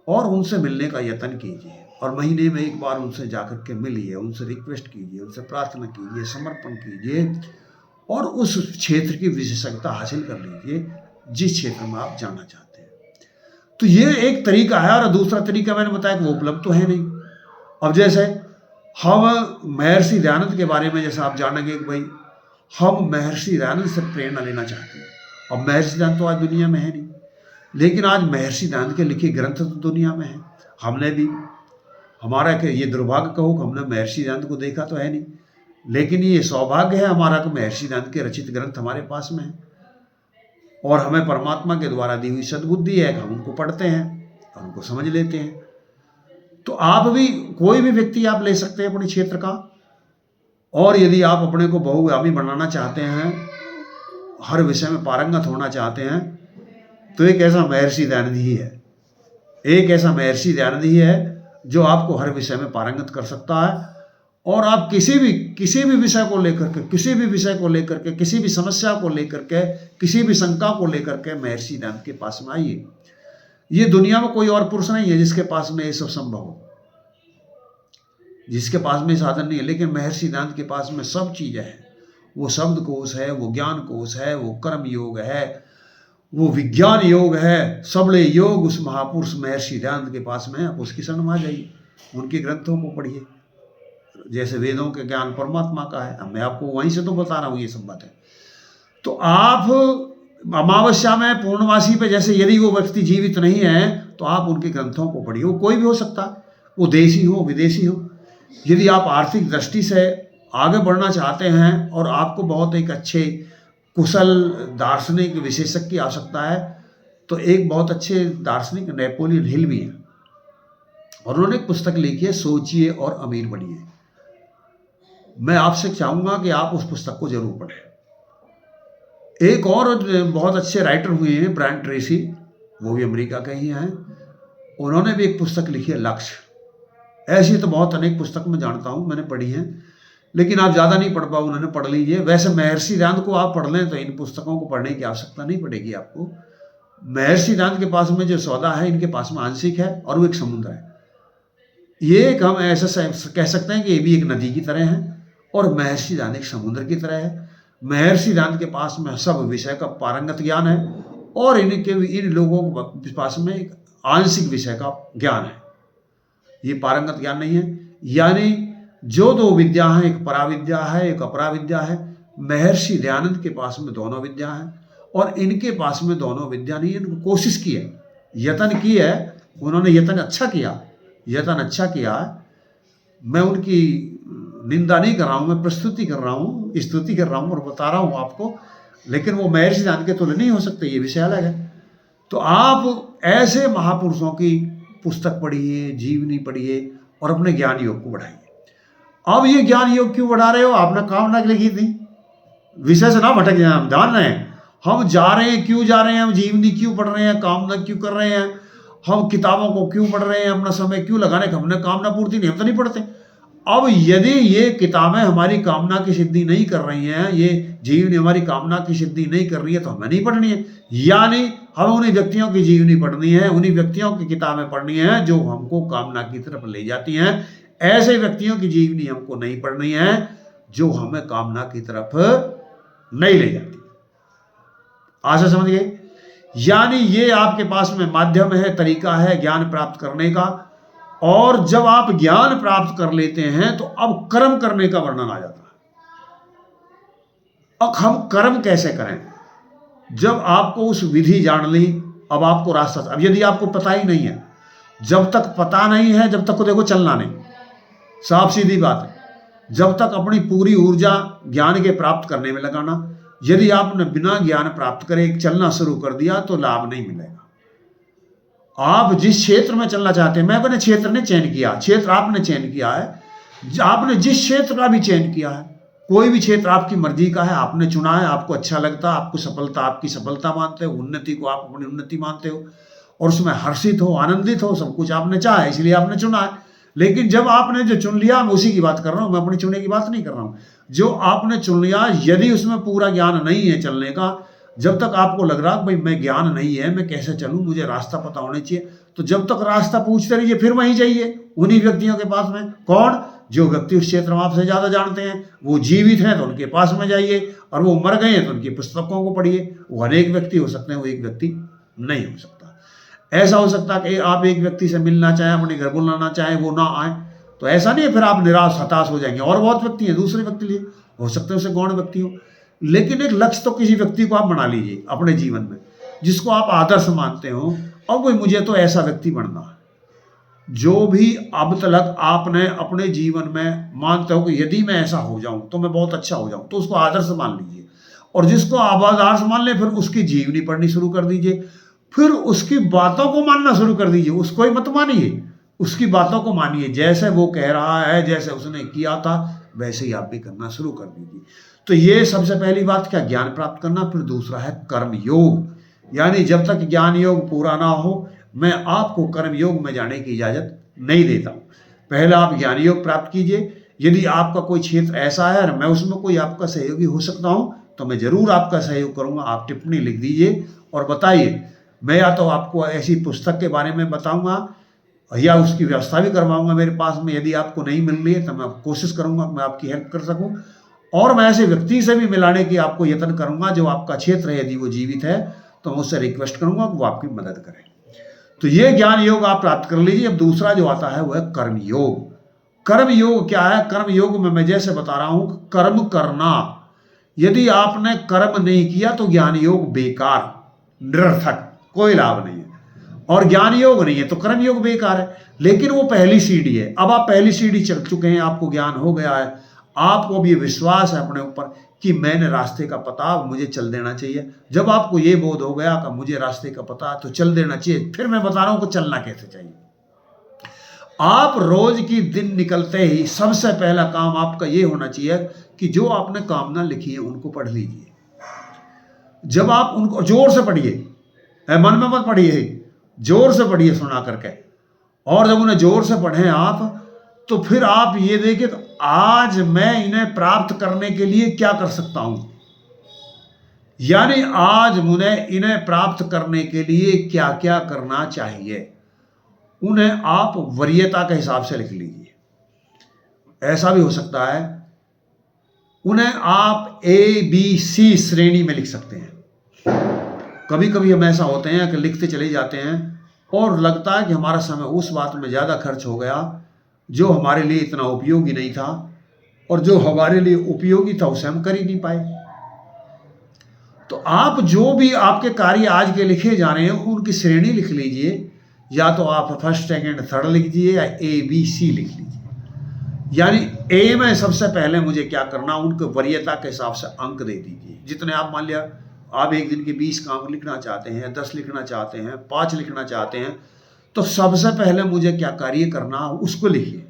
और उनसे मिलने का यत्न कीजिए और महीने में एक बार उनसे जाकर के मिलिए, उनसे रिक्वेस्ट कीजिए, उनसे प्रार्थना कीजिए, समर्पण कीजिए और उस क्षेत्र की विशेषज्ञता हासिल कर लीजिए जिस क्षेत्र में आप जाना चाहते हैं। तो ये एक तरीका है। और दूसरा तरीका मैंने बताया कि वो उपलब्ध तो है नहीं। अब जैसे हम महर्षि दयानंद के बारे में जैसा आप जानेंगे कि भाई हम महर्षि दयानंद से प्रेरणा लेना चाहते हैं। अब महर्षि दयानंद तो आज दुनिया में है नहीं, लेकिन आज महर्षि दयानंद के लिखे ग्रंथ तो दुनिया में है। हमने भी, हमारा ये दुर्भाग्य कहो कि हमने महर्षि दयानंद को देखा तो है नहीं, लेकिन ये सौभाग्य है हमारा कि महर्षि दयानंद के रचित ग्रंथ हमारे पास में है और हमें परमात्मा के द्वारा दी हुई सद्बुद्धि है कि हम उनको पढ़ते हैं और उनको समझ लेते हैं। तो आप भी, कोई भी व्यक्ति आप ले सकते हैं अपने क्षेत्र का, और यदि आप अपने को बहुगामी बनाना चाहते हैं, हर विषय में पारंगत होना चाहते हैं, तो एक ऐसा महर्षि दयानंद ही है, एक ऐसा महर्षि दयानंद ही है जो आपको हर विषय में पारंगत कर सकता है। और आप किसी भी विषय को लेकर के, किसी भी समस्या को लेकर के, किसी भी शंका को लेकर के महर्षि दयानंद के पास में आइए। ये दुनिया में कोई और पुरुष नहीं है जिसके पास में ये सब संभव हो, जिसके पास में साधन नहीं है, लेकिन महर्षि दयानंद के पास में सब चीजें हैं। वो शब्द कोश है, वो ज्ञान कोश है, वो कर्म योग है, वो विज्ञान योग है, सबले योग उस महापुरुष महर्षि दयानंद के पास में। आप उसकी शरण में आ जाइए, उनके ग्रंथों को पढ़िए। जैसे वेदों के ज्ञान परमात्मा का है, अब मैं आपको वहीं से तो बता रहा हूँ ये सब बातें। तो आप अमावस्या में, पूर्णमासी पे, जैसे यदि वो व्यक्ति जीवित नहीं है तो आप उनके ग्रंथों को पढ़िए। वो कोई भी हो सकता है, वो देशी हो, विदेशी हो। यदि आप आर्थिक दृष्टि से आगे बढ़ना चाहते हैं और आपको बहुत एक अच्छे कुशल दार्शनिक विशेषज्ञ की आवश्यकता है, तो एक बहुत अच्छे दार्शनिक नेपोलियन हिल भी हैं और उन्होंने एक पुस्तक लिखी है, सोचिए और अमीर बनिए। मैं आपसे चाहूँगा कि आप उस पुस्तक को जरूर पढ़ें। एक और बहुत अच्छे राइटर हुए हैं, ब्रायन ट्रेसी, वो भी अमेरिका के ही हैं। उन्होंने भी एक पुस्तक लिखी है, लक्ष्य। ऐसी तो बहुत अनेक पुस्तक मैं जानता हूँ, मैंने पढ़ी हैं, लेकिन आप ज़्यादा नहीं पढ़ पाओ, उन्होंने पढ़ लीजिए। वैसे महर्षि दयानंद को आप पढ़ लें तो इन पुस्तकों को पढ़ने की आवश्यकता नहीं पड़ेगी आपको। महर्षि दयानंद के पास में जो सौदा है, इनके पास में आंशिक है और वो एक समुद्र है। ये एक, हम ऐसा कह सकते हैं कि ये भी एक नदी की तरह है और महर्षि दयानंद एक समुद्र की तरह है। महर्षि दयानंद के पास में सब विषय का पारंगत ज्ञान है और इन लोगों के पास में एक आंशिक विषय का ज्ञान है, ये पारंगत ज्ञान नहीं है। यानी जो दो विद्या हैं, एक पराविद्या है, एक अपराविद्या है। महर्षि दयानंद के पास में दोनों विद्या हैं और इनके पास में दोनों विद्या नहीं है। इनको कोशिश की है, यत्न की है, उन्होंने यत्न अच्छा किया है। मैं उनकी निंदा नहीं कर रहा हूँ, मैं प्रस्तुति कर रहा हूँ, स्तुति कर रहा हूँ और बता रहा हूँ आपको, लेकिन वो महर्षि दयानंद के तुल्य नहीं हो सकते, ये विषय अलग है। तो आप ऐसे महापुरुषों की पुस्तक पढ़िए, जीवनी पढ़िए और अपने ज्ञान योग को बढ़ाइए। अब ये ज्ञान योग क्यों बढ़ा रहे हो? आपने कामना लिखी थी, विषय से ना भटक जाए, हम ध्यान रहे हैं। हम जा रहे हैं, क्यों जा रहे हैं? हम जीवनी क्यों पढ़ रहे हैं? कामना क्यों कर रहे हैं? हम किताबों को क्यों पढ़ रहे हैं? अपना समय क्यों लगाने का? हमने कामना पूर्ति नहीं, हम तो नहीं पढ़ते। अब यदि ये किताबें हमारी कामना की सिद्धि नहीं कर रही हैं, ये जीवनी हमारी कामना की सिद्धि नहीं कर रही है, तो हमें नहीं पढ़नी है। यानी हमें उन्हीं व्यक्तियों की जीवनी पढ़नी है, उन्हीं व्यक्तियों की किताबें पढ़नी है जो हमको कामना की तरफ ले जाती हैं। ऐसे व्यक्तियों की जीवनी हमको नहीं पढ़नी है जो हमें कामना की तरफ नहीं ले जाती। आशा समझ गए? यानी ये आपके पास में माध्यम है, तरीका है ज्ञान प्राप्त करने का। और जब आप ज्ञान प्राप्त कर लेते हैं तो अब कर्म करने का वर्णन आ जाता है। अब हम कर्म कैसे करें? जब आपको उस विधि जान ली, अब आपको रास्ता, अब यदि आपको पता ही नहीं है, जब तक पता नहीं है जब तक को देखो चलना नहीं, साफ सीधी बात है। जब तक अपनी पूरी ऊर्जा ज्ञान के प्राप्त करने में लगाना, यदि आपने बिना ज्ञान प्राप्त करे चलना शुरू कर दिया तो लाभ नहीं मिलेगा। आप जिस क्षेत्र में चलना चाहते हैं, मैं अपने क्षेत्र ने चयन किया, क्षेत्र आपने चयन किया है, आपने जिस क्षेत्र का भी चयन किया है, कोई भी क्षेत्र आपकी मर्जी का है, आपने चुना है, आपको अच्छा लगता है, आपको सफलता आपकी सफलता मानते हो, उन्नति को आप अपनी उन्नति मानते हो और उसमें हर्षित हो, आनंदित हो, सब कुछ आपने चाहा है, इसलिए आपने चुना है। लेकिन जब आपने जो चुन लिया, मैं उसी की बात कर रहा हूं, मैं अपनी चुने की बात नहीं कर रहा हूं, जो आपने चुन लिया, यदि उसमें पूरा ज्ञान नहीं है चलने का, जब तक आपको लग रहा भाई मैं ज्ञान नहीं है, मैं कैसे चलूं, मुझे रास्ता पता होना चाहिए, तो जब तक रास्ता पूछते रहिए, फिर वहीं जाइए उन्हीं व्यक्तियों के पास में। कौन? जो व्यक्ति उस क्षेत्र में आपसे ज्यादा जानते हैं, वो जीवित हैं तो उनके पास में जाइए, और वो मर गए हैं तो उनकी पुस्तकों को पढ़िए। वो अनेक व्यक्ति हो सकते हैं, वो एक व्यक्ति नहीं हो सकता। ऐसा हो सकता है कि आप एक व्यक्ति से मिलना चाहें, अपने घर बुलाना चाहें, वो ना आए, तो ऐसा नहीं है फिर आप निराश हताश हो जाएंगे। और बहुत व्यक्ति हैं दूसरे व्यक्ति लिए, हो सकते हैं उसे गौण व्यक्ति हो, लेकिन एक लक्ष्य तो किसी व्यक्ति को आप बना लीजिए अपने जीवन में, जिसको आप आदर्श मानते हो, और वो मुझे तो ऐसा व्यक्ति बनना है। जो भी अब तक आपने अपने जीवन में मानते हो कि यदि मैं ऐसा हो जाऊं तो मैं बहुत अच्छा हो जाऊं, तो उसको आदर्श मान लीजिए। और जिसको आप आदर्श मान ले, फिर उसकी जीवनी पढ़नी शुरू कर दीजिए, फिर उसकी बातों को मानना शुरू कर दीजिए। उसको ही मत मानिए, उसकी बातों को मानिए। जैसे वो कह रहा है, जैसे उसने किया था, वैसे ही आप भी करना शुरू कर दीजिए। तो ये सबसे पहली बात क्या, ज्ञान प्राप्त करना। फिर दूसरा है कर्म योग, यानी जब तक ज्ञान योग पूरा ना हो, मैं आपको कर्म योग में जाने की इजाजत नहीं देता हूं। पहले आप ज्ञान योग प्राप्त कीजिए। यदि आपका कोई क्षेत्र ऐसा है और मैं उसमें कोई आपका सहयोगी हो सकता हूं, तो मैं जरूर आपका सहयोग करूंगा। आप टिप्पणी लिख दीजिए और बताइए, मैं या तो आपको ऐसी पुस्तक के बारे में बताऊंगा या उसकी व्यवस्था भी करवाऊंगा मेरे पास में। यदि आपको नहीं मिल रही है तो मैं कोशिश करूंगा मैं आपकी हेल्प कर सकूं, और मैं ऐसे व्यक्ति से भी मिलाने की आपको यत्न करूंगा जो आपका क्षेत्र है। यदि वो जीवित है तो मैं उससे रिक्वेस्ट करूंगा कि वो आपकी मदद करें। तो ये ज्ञान योग आप प्राप्त कर लीजिए। अब दूसरा जो आता है वो है कर्म योग। कर्म योग क्या है? कर्म योग में मैं जैसे बता रहा हूं, कर्म करना। यदि आपने कर्म नहीं किया तो ज्ञान योग बेकार, निरर्थक, कोई लाभ नहीं है। और ज्ञान योग नहीं है तो कर्म योग बेकार है। लेकिन वो पहली सीढ़ी है। अब आप पहली सीढ़ी चल चुके हैं, आपको ज्ञान हो गया है, आपको भी विश्वास है अपने ऊपर कि मैंने रास्ते का पता, मुझे चल देना चाहिए। जब आपको ये बोध हो गया कि मुझे रास्ते का पता तो चल देना चाहिए, फिर मैं बता रहा हूं कि चलना कैसे चाहिए। आप रोज की दिन निकलते ही सबसे पहला काम आपका ये होना चाहिए कि जो आपने कामना लिखी है उनको पढ़ लीजिए। जब आप उनको जोर से पढ़िए, मन में मत पढ़िए, जोर से पढ़िए सुना करके। और जब उन्हें जोर से पढ़ें आप, तो फिर आप ये देखिए तो आज मैं इन्हें प्राप्त करने के लिए क्या कर सकता हूं, यानी आज मुझे इन्हें प्राप्त करने के लिए क्या क्या करना चाहिए, उन्हें आप वरीयता के हिसाब से लिख लीजिए। ऐसा भी हो सकता है उन्हें आप ABC श्रेणी में लिख सकते हैं। कभी कभी हम ऐसा होते हैं कि लिखते चले जाते हैं और लगता है कि हमारा समय उस बात में ज़्यादा खर्च हो गया जो हमारे लिए इतना उपयोगी नहीं था, और जो हमारे लिए उपयोगी था उसे हम कर ही नहीं पाए। तो आप जो भी आपके कार्य आज के लिखे जा रहे हैं उनकी श्रेणी लिख लीजिए। या तो आप फर्स्ट सेकंड थर्ड लिख दीजिए या ABC लिख लीजिए। यानी A में सबसे पहले मुझे क्या करना, उनको वरीयता के हिसाब से अंक दे दीजिए। जितने आप, मान लिया आप एक दिन के 20 काम लिखना चाहते हैं, 10 लिखना चाहते हैं, 5 लिखना चाहते हैं, तो सबसे पहले मुझे क्या कार्य करना उसको लिखिए,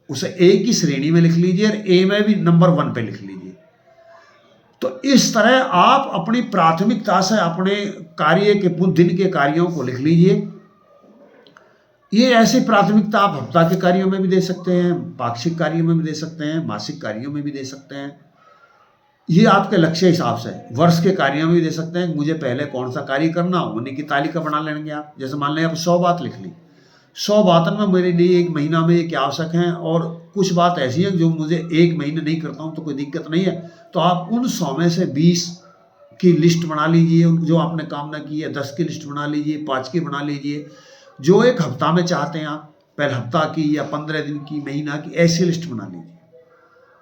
उसे A की श्रेणी में लिख लीजिए और A में भी नंबर 1 पे लिख लीजिए। तो इस तरह आप अपनी प्राथमिकता से अपने कार्य के दिन के कार्यों को लिख लीजिए। ये ऐसी प्राथमिकता आप हफ्ता के कार्यों में भी दे सकते हैं, पाक्षिक कार्यों में भी दे सकते हैं, मासिक कार्यों में भी दे सकते हैं। ये आपके लक्ष्य हिसाब से वर्ष के कार्यों में भी दे सकते हैं। मुझे पहले कौन सा कार्य करना, उन्हीं की तालिका बना लेंगे आप। जैसे मान लें आप 100 बात लिख ली, 100 बातों में मेरे लिए एक महीना में ये क्या आवश्यक है, और कुछ बात ऐसी है जो मुझे एक महीने नहीं करता हूँ तो कोई दिक्कत नहीं है, तो आप उन 100 में से 20 की लिस्ट बना लीजिए, जो आपने कामना की है। 10 की लिस्ट बना लीजिए, 5 की बना लीजिए, जो एक हफ्ता में चाहते हैं आप, पहले हफ्ता की या 15 दिन की, महीना की, ऐसी लिस्ट बना लीजिए।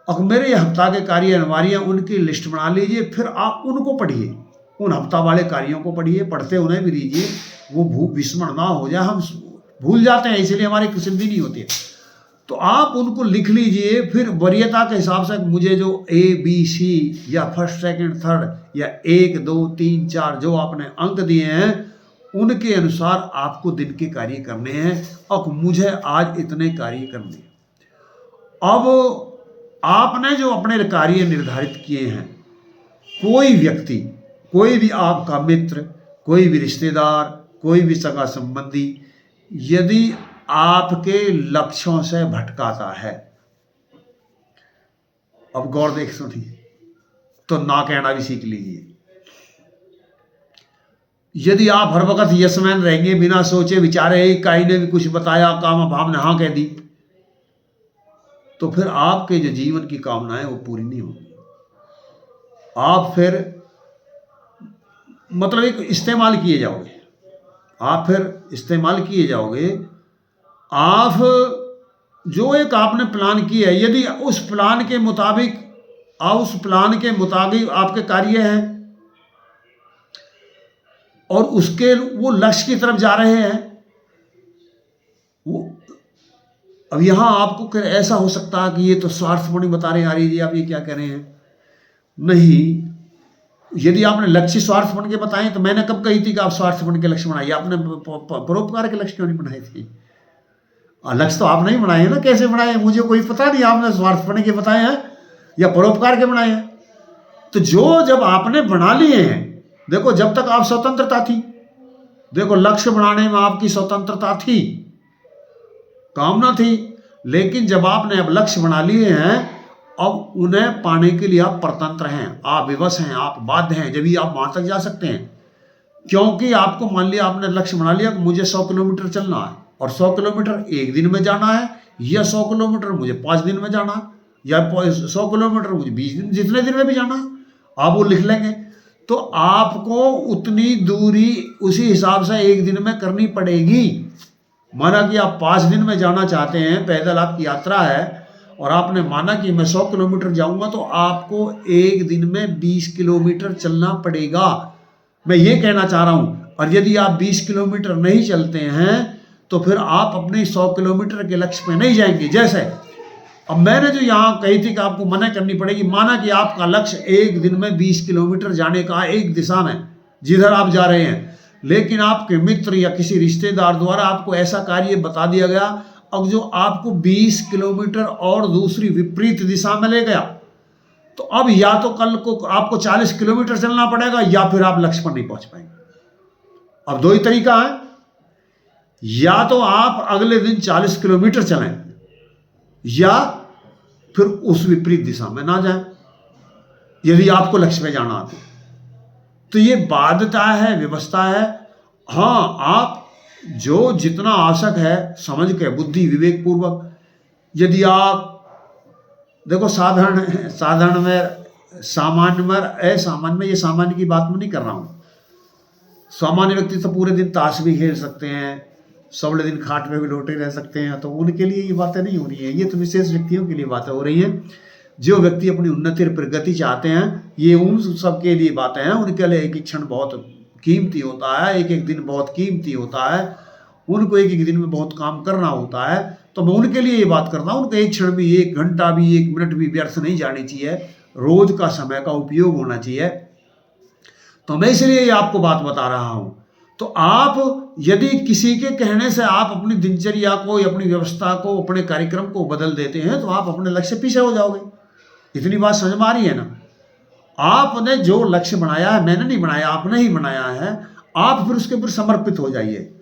और मेरे ये हफ्ता के कार्य अनिवार्य हैं, उनकी लिस्ट बना लीजिए। फिर आप उनको पढ़िए, उन हफ्ता वाले कार्यों को पढ़िए, पढ़ते उन्हें भी दीजिए, वो विस्मरण ना हो जाए। हम भूल जाते हैं, इसलिए हमारी सिद्धि नहीं होती है। तो आप उनको लिख लीजिए। फिर वरीयता के हिसाब से मुझे जो ABC या फर्स्ट सेकंड थर्ड या 1 2 3 4 जो आपने अंक दिए हैं, उनके अनुसार आपको दिन के कार्य करने हैं, और मुझे आज इतने कार्य करने हैं। अब आपने जो अपने कार्य निर्धारित किए हैं, कोई व्यक्ति, कोई भी आपका मित्र, कोई भी रिश्तेदार, कोई भी सगा संबंधी यदि आपके लक्ष्यों से भटकाता है, अब गौर देख सुनिए, तो ना कहना भी सीख लीजिए। यदि आप हर वक्त यशमैन रहेंगे, बिना सोचे विचारे, काई ने भी कुछ बताया, काम भाव ने हाँ कह दी, तो फिर आपके जो जीवन की कामनाएं वो पूरी नहीं होंगी। आप फिर मतलब एक इस्तेमाल किए जाओगे, आप फिर इस्तेमाल किए जाओगे। आप जो एक आपने प्लान किया है, यदि उस प्लान के मुताबिक आपके कार्य हैं और उसके वो लक्ष्य की तरफ जा रहे हैं, वो अब यहां आपको ऐसा हो सकता है कि ये तो स्वार्थपणी बता रहे हैं, आर्य जी आप ये क्या कह रहे हैं। नहीं, यदि आपने लक्ष्य स्वार्थपण के बताए तो मैंने कब कही थी कि आप स्वार्थपण के लक्ष्य बनाइए, आपने परोपकार के लक्ष्य क्यों नहीं बनाए थे? लक्ष्य तो आप नहीं बनाए हैं ना, कैसे बनाए मुझे कोई पता नहीं, आपने स्वार्थपण के बताए हैं या परोपकार के बनाए हैं। तो जो जब आपने बना लिए हैं, देखो जब तक आप स्वतंत्रता थी, देखो लक्ष्य बनाने में आपकी स्वतंत्रता थी, कामना थी, लेकिन जब आपने अब लक्ष्य बना लिए हैं, अब उन्हें पाने के लिए आप परतंत्र हैं, आप विवश हैं, आप बाध्य हैं, जब भी आप वहां तक जा सकते हैं। क्योंकि आपको मान लिया आपने लक्ष्य बना लिया कि मुझे 100 किलोमीटर चलना है, और 100 किलोमीटर एक दिन में जाना है, या 100 किलोमीटर मुझे 5 दिन में जाना है, या 100 किलोमीटर मुझे 20 दिन, जितने दिन में भी जाना है, आप वो लिख लेंगे। तो आपको उतनी दूरी उसी हिसाब से एक दिन में करनी पड़ेगी। माना कि आप 5 दिन में जाना चाहते हैं, पैदल आपकी यात्रा है, और आपने माना कि मैं 100 किलोमीटर जाऊंगा, तो आपको एक दिन में 20 किलोमीटर चलना पड़ेगा। मैं ये कहना चाह रहा हूं। और यदि आप 20 किलोमीटर नहीं चलते हैं, तो फिर आप अपने 100 किलोमीटर के लक्ष्य पे नहीं जाएंगे। जैसे अब मैंने जो यहाँ कही थी कि आपको मना करनी पड़ेगी, माना कि आपका लक्ष्य एक दिन में 20 किलोमीटर जाने का, एक दिशा में जिधर आप जा रहे हैं, लेकिन आपके मित्र या किसी रिश्तेदार द्वारा आपको ऐसा कार्य बता दिया गया, अब जो आपको 20 किलोमीटर और दूसरी विपरीत दिशा में ले गया, तो अब या तो कल को आपको 40 किलोमीटर चलना पड़ेगा, या फिर आप लक्ष्य पर नहीं पहुंच पाएंगे। अब दो ही तरीका है, या तो आप अगले दिन 40 किलोमीटर चलें, या फिर उस विपरीत दिशा में ना जाएं, यदि आपको लक्ष्य पे जाना है। तो ये बाध्यता है, व्यवस्था है। हाँ, आप जो जितना आवश्यक है समझ के, बुद्धि विवेक पूर्वक, यदि आप देखो साधारण में, सामान्य में, असामान्य में, ये सामान्य की बात में नहीं कर रहा हूं। सामान्य व्यक्ति तो पूरे दिन ताश भी खेल सकते हैं, सवले दिन खाट में भी लोटे रह सकते हैं, तो उनके लिए ये बातें नहीं हो रही है। ये तो विशेष व्यक्तियों के लिए बातें हो रही हैं। जो व्यक्ति अपनी उन्नति और प्रगति चाहते हैं, ये उन सबके लिए बातें हैं। उनके लिए एक क्षण बहुत कीमती होता है, एक एक दिन बहुत कीमती होता है, उनको एक एक दिन में बहुत काम करना होता है। तो मैं उनके लिए ये बात करता हूँ, उनका एक क्षण भी, 1 घंटा भी, 1 मिनट भी व्यर्थ नहीं जानी चाहिए, रोज का समय का उपयोग होना चाहिए। तो मैं इसलिए ये आपको बात बता रहा हूँ। तो आप यदि किसी के कहने से आप अपनी दिनचर्या को, अपनी व्यवस्था को, अपने कार्यक्रम को बदल देते हैं, तो आप अपने लक्ष्य से पीछे हो जाओगे। इतनी बात समझ में आ रही है ना? आपने जो लक्ष्य बनाया है, मैंने नहीं बनाया, आपने ही बनाया है, आप फिर उसके ऊपर समर्पित हो जाइए।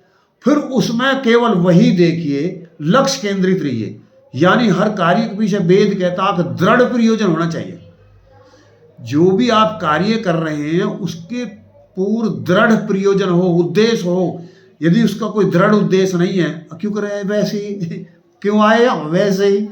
फिर उसमें केवल वही देखिए, लक्ष्य केंद्रित रहिए। यानी हर कार्य के पीछे वेद कहता है कि दृढ़ प्रयोजन होना चाहिए। जो भी आप कार्य कर रहे हैं उसके पूर्ण दृढ़ प्रयोजन हो, उद्देश्य हो। यदि उसका कोई दृढ़ उद्देश्य नहीं है, क्यों कर रहे हैं वैसे ही क्यों आए वैसे ही,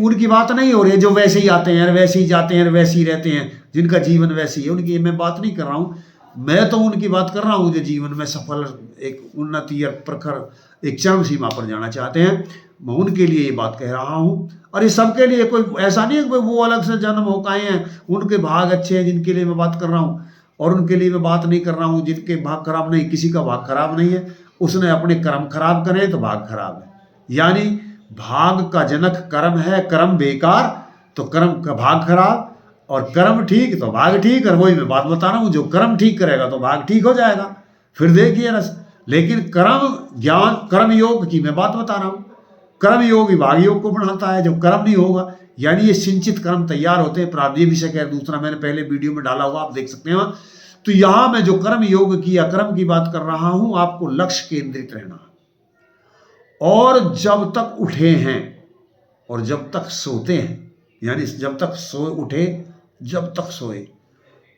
उनकी बात नहीं हो रही है जो वैसे ही आते हैं, वैसे ही जाते हैं, वैसे ही रहते हैं, जिनका जीवन वैसे ही है, उनकी मैं बात नहीं कर रहा हूँ। मैं तो उनकी बात कर रहा हूँ जो जीवन में सफल, एक उन्नति या प्रखर एक चरम सीमा पर जाना चाहते हैं। मैं उनके लिए ये बात कह रहा हूँ। और ये सबके लिए, कोई ऐसा नहीं है कि वो अलग से जन्म हो पाए हैं, उनके भाग अच्छे हैं जिनके लिए मैं बात कर रहा हूँ, और उनके लिए मैं बात नहीं कर रहा हूँ जिनके भाग खराब नहीं। किसी का भाग खराब नहीं है, उसने अपने कर्म खराब करे तो भाग खराब है। यानी भाग का जनक कर्म है, कर्म बेकार तो कर्म का भाग खराब, और कर्म ठीक तो भाग ठीक। और वही मैं बात बता रहा हूँ, जो कर्म ठीक करेगा तो भाग ठीक हो जाएगा। फिर देखिए ना, लेकिन कर्म ज्ञान, कर्म योग की मैं बात बता रहा हूँ। कर्म योग ही भाग योग को बढ़ाता है। जो कर्म नहीं होगा, यानी ये सिंचित कर्म तैयार होते हैं। प्रारब्ध विषय है दूसरा, मैंने पहले वीडियो में डाला हुआ, आप देख सकते हैं। तो यहां मैं जो कर्म योग की या कर्म की बात कर रहा हूं, आपको लक्ष्य केंद्रित रहना, और जब तक उठे हैं और जब तक सोते हैं, यानी जब तक सोए उठे, जब तक सोए,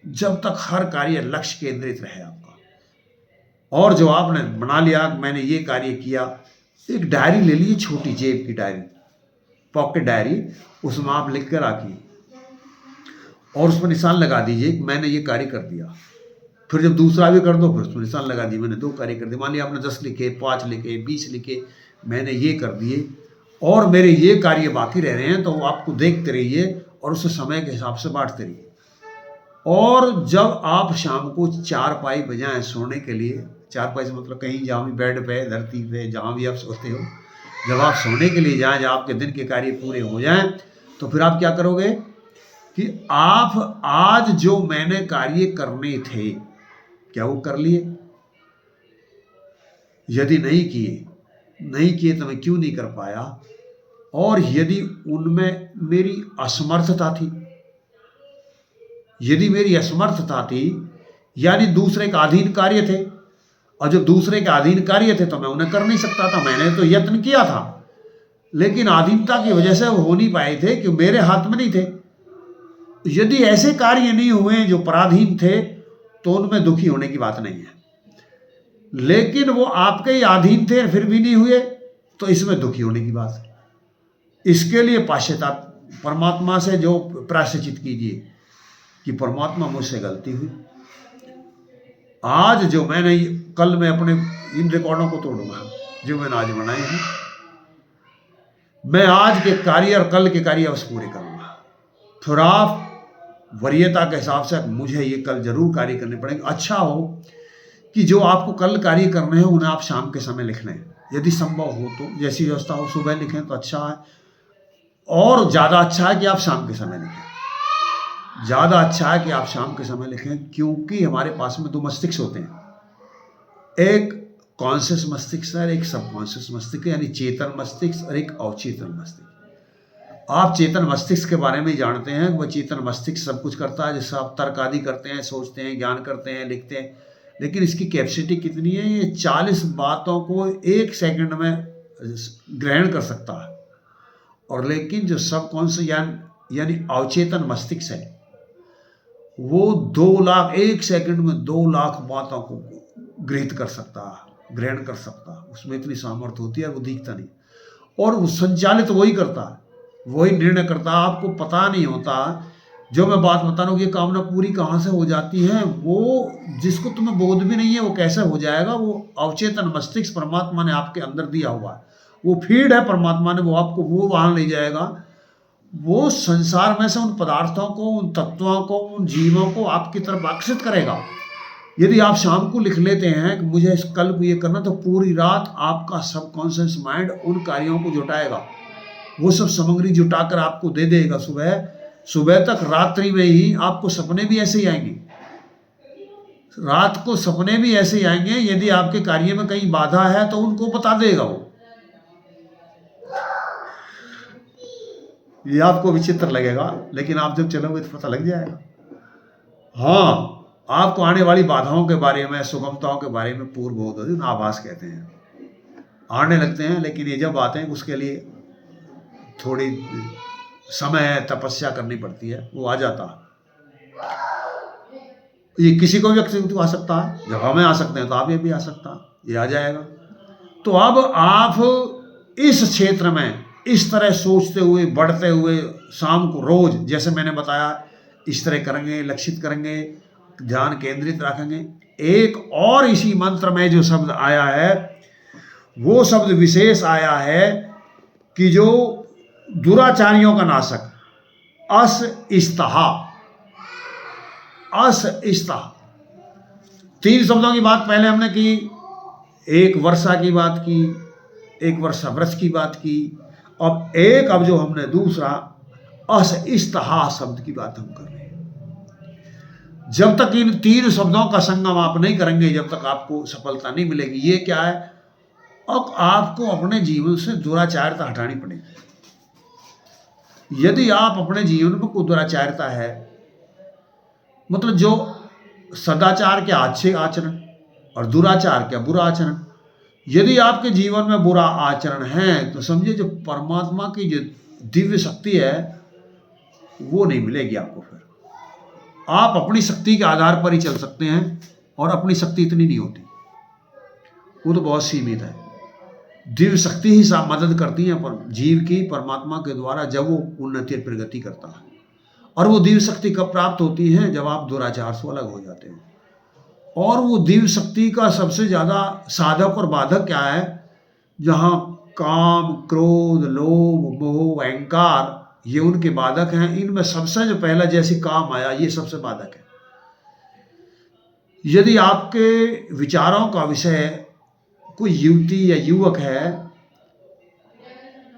जब तक हर कार्य लक्ष्य केंद्रित रहे आपका। और जो आपने बना लिया मैंने ये कार्य किया, एक डायरी ले लीजिए, छोटी जेब की डायरी, पॉकेट डायरी, उसमें आप लिख कर रखिए और उसमें निशान लगा दीजिए कि मैंने ये कार्य कर दिया। फिर जब दूसरा भी कर दो, फिर उसमें निशान लगा दिए मैंने 2 कार्य कर दिए। मान लिया आपने 10 लिखे, 5 लिखे, 20 लिखे, मैंने ये कर दिए और मेरे ये कार्य बाकी रह रहे हैं, तो आपको देखते रहिए और उसे समय के हिसाब से बांटते रहिए। और जब आप शाम को 4 पाई बजाएं सोने के लिए, 4 पाई से मतलब कहीं जहाँ भी बेड पे, धरती पे, जहाँ भी आप सोते हो, जब आप सोने के लिए जाएं, जब आपके दिन के कार्य पूरे हो जाएं, तो फिर आप क्या करोगे कि आप आज जो मैंने कार्य करने थे, क्या वो कर लिए? यदि नहीं किए तो मैं क्यों नहीं कर पाया? और यदि उनमें मेरी असमर्थता थी, यदि मेरी असमर्थता थी, यानी दूसरे के अधीन कार्य थे, और जो दूसरे के अधीन कार्य थे तो मैं उन्हें कर नहीं सकता था। मैंने तो यत्न किया था, लेकिन अधीनता की वजह से वो हो नहीं पाए थे, क्योंकि मेरे हाथ में नहीं थे। यदि ऐसे कार्य नहीं हुए जो पराधीन थे, तो उनमें दुखी होने की बात नहीं है। लेकिन वो आपके ही अधीन थे फिर भी नहीं हुए, तो इसमें दुखी होने की बात है। इसके लिए पश्चाताप, परमात्मा से जो प्रायश्चित कीजिए कि परमात्मा मुझसे गलती हुई। आज जो मैंने, कल मैं अपने इन रिकॉर्डों को तोड़ूंगा जो मैंने आज बनाए हैं। मैं आज के कार्य और कल के कार्य अवश्य पूरे करूंगा। फिर आप वरीयता के हिसाब से मुझे ये कल जरूर कार्य करने पड़ेंगे। अच्छा हो कि जो आपको कल कार्य करने हैं उन्हें आप शाम के समय लिख लें, यदि संभव हो तो। जैसी व्यवस्था हो सुबह लिखें तो अच्छा है, और ज़्यादा अच्छा है कि आप शाम के समय लिखें। ज़्यादा अच्छा है कि आप शाम के समय लिखें, क्योंकि हमारे पास में 2 मस्तिष्क होते हैं, एक कॉन्शियस मस्तिष्क है, एक सबकॉन्शियस मस्तिष्क, यानी चेतन मस्तिष्क और एक अवचेतन मस्तिष्क। आप चेतन मस्तिष्क के बारे में जानते हैं, वह चेतन मस्तिष्क सब कुछ करता है, जिससे आप तर्क आदि करते हैं, सोचते हैं, ज्ञान करते हैं, लिखते हैं। लेकिन इसकी कैपेसिटी कितनी है? ये 40 बातों को 1 सेकंड में ग्रहण कर सकता है। और लेकिन जो सबकॉन्शियस यानी अवचेतन मस्तिष्क है, वो 2 लाख 1 सेकंड में 2 लाख बातों को ग्रहित कर सकता है, ग्रहण कर सकता है। उसमें इतनी सामर्थ्य होती है, वो दिखता नहीं, और वो संचालित वही करता है, वही निर्णय करता है। आपको पता नहीं होता। जो मैं बात बता रहा हूँ, ये कामना पूरी कहाँ से हो जाती है, वो जिसको तुम्हें बोध भी नहीं है वो कैसे हो जाएगा? वो अवचेतन मस्तिष्क परमात्मा ने आपके अंदर दिया हुआ है, वो फीड है परमात्मा ने, वो आपको वो वहाँ ले जाएगा। वो संसार में से उन पदार्थों को, उन तत्वों को, उन जीवों को आपकी तरफ आकर्षित करेगा। यदि आप शाम को लिख लेते हैं कि मुझे इस कल को ये करना, तो पूरी रात आपका सबकॉन्शियस माइंड उन कार्यों को जुटाएगा, वो सब सामग्री जुटाकर आपको दे देगा। सुबह तक, रात्रि में ही आपको सपने भी ऐसे ही आएंगे, रात को सपने भी ऐसे ही आएंगे। यदि आपके कार्य में कहीं बाधा है तो उनको बता देगा वो। ये आपको विचित्र लगेगा, लेकिन आप जब चलोगे तो पता लग जाएगा। हाँ, आपको आने वाली बाधाओं के बारे में, सुगमताओं के बारे में पूर्व बोध, आभास कहते हैं। आने लगते हैं, लेकिन ये जब आते हैं उसके लिए थोड़ी समय है, तपस्या करनी पड़ती है, वो आ जाता है। ये किसी को भी व्यक्ति आ सकता है, जब हमें आ सकते हैं तो आप ये भी आ सकता है, ये आ जाएगा। तो अब आप इस क्षेत्र में इस तरह सोचते हुए बढ़ते हुए शाम को रोज जैसे मैंने बताया इस तरह करेंगे, लक्षित करेंगे, ध्यान केंद्रित रखेंगे। एक और इसी मंत्र में जो शब्द आया है वो शब्द विशेष आया है कि जो दुराचारियों का नाशक, अस इस्तहा, अस इस्तहा। 3 शब्दों की बात पहले हमने की, एक वर्षा की बात की, एक वर्षा वृक्ष की बात की, अब जो हमने दूसरा अस इस्तहा शब्द की बात हम कर रहे हैं। जब तक इन 3 शब्दों का संगम आप नहीं करेंगे, जब तक आपको सफलता नहीं मिलेगी। ये क्या है? अब आपको अपने जीवन से दुराचारता हटानी पड़ेगी। यदि आप अपने जीवन में कोई दुराचारता है, मतलब जो सदाचार के अच्छे आचरण और दुराचार क्या बुरा आचरण, यदि आपके जीवन में बुरा आचरण है तो समझिए जो परमात्मा की जो दिव्य शक्ति है वो नहीं मिलेगी आपको। फिर आप अपनी शक्ति के आधार पर ही चल सकते हैं और अपनी शक्ति इतनी नहीं होती, वो तो बहुत सीमित है। दिव्य शक्ति ही मदद करती है पर जीव की परमात्मा के द्वारा जब वो उन्नति और प्रगति करता है। और वो दिव्य शक्ति कब प्राप्त होती है? जब आप दुराचार से अलग हो जाते हैं। और वो दिव्य शक्ति का सबसे ज़्यादा साधक और बाधक क्या है? जहाँ काम, क्रोध, लोभ, मोह, अहंकार ये उनके बाधक हैं। इनमें सबसे जो पहला जैसे काम आया, ये सबसे बाधक है। यदि आपके विचारों का विषय कोई युवती या युवक है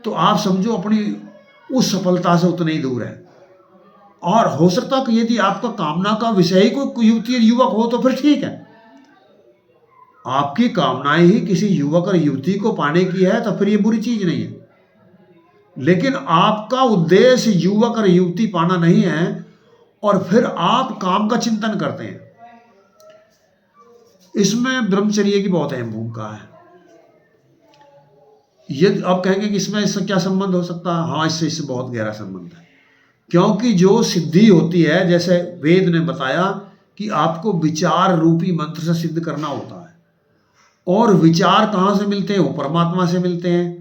तो आप समझो अपनी उस सफलता से उतने ही दूर है। और हो सकता है कि यदि आपका कामना का विषय ही कोई युवती या युवक हो तो फिर ठीक है, आपकी कामनाएं ही किसी युवक और युवती को पाने की है तो फिर ये बुरी चीज नहीं है। लेकिन आपका उद्देश्य युवक और युवती पाना नहीं है और फिर आप काम का चिंतन करते हैं, इसमें ब्रह्मचर्य की बहुत अहम भूमिका है। यदि आप कहेंगे कि इसमें इससे क्या संबंध हो सकता है? हाँ, इससे बहुत गहरा संबंध है। क्योंकि जो सिद्धि होती है, जैसे वेद ने बताया कि आपको विचार रूपी मंत्र से सिद्ध करना होता है, और विचार कहाँ से मिलते हैं? वो परमात्मा से मिलते हैं।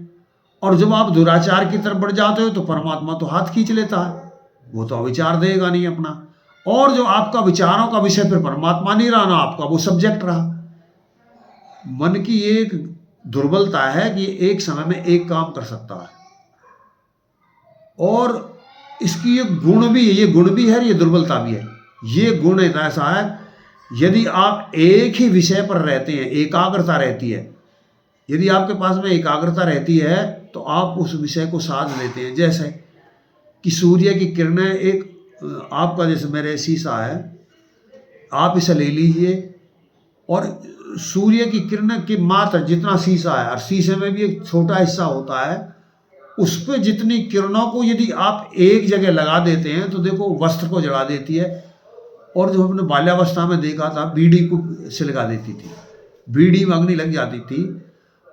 और जब आप दुराचार की तरफ बढ़ जाते हो तो परमात्मा तो हाथ खींच लेता है, वो तो विचार देगा नहीं अपना। और जो आपका विचारों का विषय फिर परमात्मा नहीं रहा ना, आपका वो सब्जेक्ट रहा। मन की एक दुर्बलता है कि एक समय में एक काम कर सकता है, और इसकी ये गुण भी है, ये गुण भी है, ये दुर्बलता भी है। ये गुण ऐसा है, यदि आप एक ही विषय पर रहते हैं, एकाग्रता रहती है, यदि आपके पास में एकाग्रता रहती है तो आप उस विषय को साध लेते हैं। जैसे कि सूर्य की किरणें, एक आपका जैसे मेरे शीशा है, आप इसे ले लीजिए और सूर्य की किरणें की मात्रा जितना शीशा है, और शीशे में भी एक छोटा हिस्सा होता है, उस पर जितनी किरणों को यदि आप एक जगह लगा देते हैं तो देखो वस्त्र को जला देती है। और जो हमने बाल्यावस्था में देखा था, बीड़ी को सिलगा देती थी, बीड़ी में अग्नि लग जाती थी,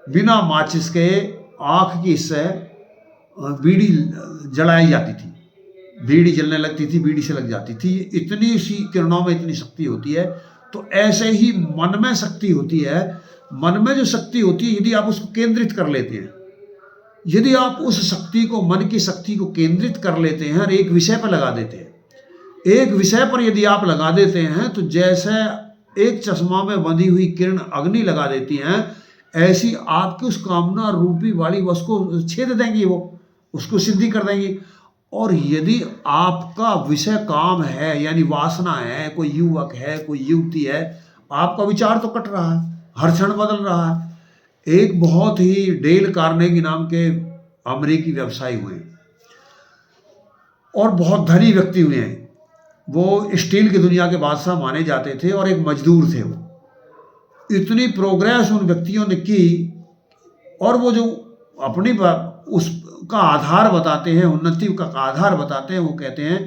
बिना माचिस के आँख की इससे बीड़ी जलाई जाती थी, बीड़ी जलने लगती थी, बीड़ी से लग जाती थी। इतनी सी किरणों में इतनी शक्ति होती है। तो ऐसे ही मन में शक्ति होती है। मन में जो शक्ति होती है, यदि आप उसको केंद्रित कर लेते हैं, यदि आप उस शक्ति को, मन की शक्ति को केंद्रित कर लेते हैं और एक विषय पर लगा देते हैं, एक विषय पर यदि आप लगा देते हैं तो जैसे एक चश्मा में बंधी हुई किरण अग्नि लगा देती हैं, ऐसी आपकी उस कामना रूपी वाली उसको छेद देंगी, वो उसको सिद्धि कर देंगी। और यदि आपका विषय काम है, यानी वासना है, कोई युवक है, कोई युवती है, आपका विचार तो कट रहा है, हर क्षण बदल रहा है। एक बहुत ही डेल कार्नेगी नाम के अमेरिकी व्यवसायी हुए और बहुत धनी व्यक्ति हुए हैं। वो स्टील की दुनिया के बादशाह माने जाते थे और एक मजदूर थे। वो इतनी प्रोग्रेस उन व्यक्तियों ने की, और वो जो अपनी उसका आधार बताते हैं, उन्नति का आधार बताते हैं, वो कहते हैं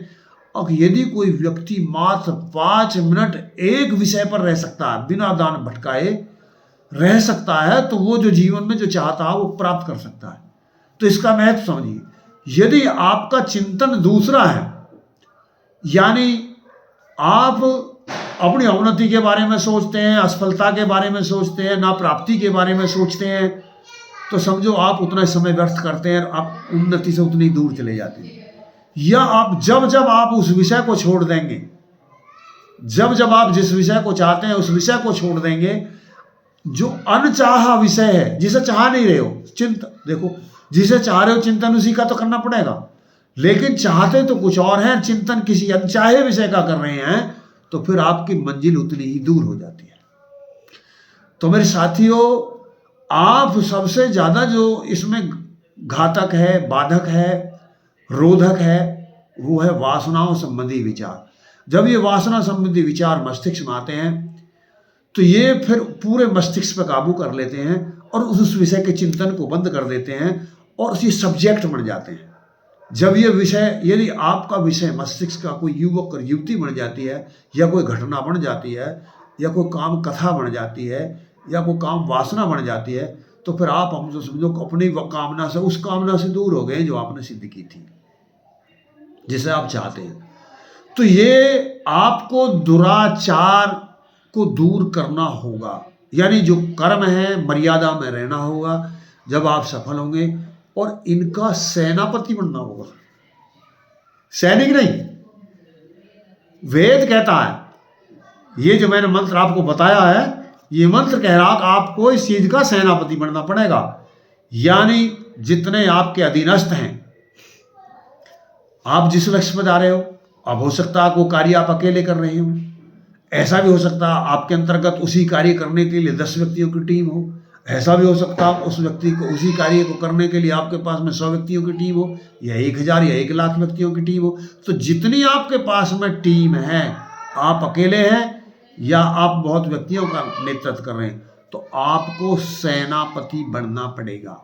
अब यदि कोई व्यक्ति मात्र 5 मिनट एक विषय पर रह सकता है बिना दान भटकाए, रह सकता है तो वो जो जीवन में जो चाहता है वो प्राप्त कर सकता है। तो इसका महत्व समझिए। यदि आपका चिंतन दूसरा है, यानी आप अपनी अवनति के बारे में सोचते हैं, असफलता के बारे में सोचते हैं, ना प्राप्ति के बारे में सोचते हैं, तो समझो आप उतना समय व्यर्थ करते हैं, आप उन्नति से उतनी दूर चले जाते हैं। या आप जब आप उस विषय को छोड़ देंगे, जब आप जिस विषय को चाहते हैं उस विषय को छोड़ देंगे, जो अनचाहा विषय है, जिसे चाह नहीं रहे हो, देखो जिसे चाह रहे हो चिंतन उसी का तो करना पड़ेगा, लेकिन चाहते तो कुछ और हैं, चिंतन किसी अनचाहे विषय का कर रहे हैं, तो फिर आपकी मंजिल उतनी ही दूर हो जाती है। तो मेरे साथियों, आप सबसे ज्यादा जो इसमें घातक है, बाधक है, रोधक है, वो है वासनाओं संबंधी विचार। जब ये वासना संबंधी विचार मस्तिष्क में आते हैं तो ये फिर पूरे मस्तिष्क पर काबू कर लेते हैं और उस विषय के चिंतन को बंद कर देते हैं और उसी सब्जेक्ट बन जाते हैं। जब ये विषय, यदि आपका विषय मस्तिष्क का कोई युवक और युवती बन जाती है, या कोई घटना बन जाती है, या कोई काम कथा बन जाती है, या कोई काम वासना बन जाती है, तो फिर आप हमको समझो अपनी कामना से, उस कामना से दूर हो गए जो आपने सिद्ध की थी, जिसे आप चाहते हैं। तो ये आपको दुराचार को दूर करना होगा, यानी जो कर्म है मर्यादा में रहना होगा जब आप सफल होंगे, और इनका सेनापति बनना होगा, सैनिक नहीं। वेद कहता है, ये जो मैंने मंत्र आपको बताया है, ये मंत्र कह रहा कि आपको इस चीज का सेनापति बनना पड़ेगा। यानी जितने आपके अधीनस्थ हैं, आप जिस लक्ष्य पर जा रहे हो, अब हो सकता है वो कार्य आप अकेले कर रहे हो, ऐसा भी हो सकता है आपके अंतर्गत उसी कार्य करने के लिए 10 व्यक्तियों की टीम हो, ऐसा भी हो सकता है उस व्यक्ति को, उसी कार्य को करने के लिए आपके पास में 100 व्यक्तियों की टीम हो, या 1000 या 1 लाख व्यक्तियों की टीम हो। तो जितनी आपके पास में टीम है, आप अकेले हैं या आप बहुत व्यक्तियों का नेतृत्व कर रहे हैं, तो आपको सेनापति बनना पड़ेगा।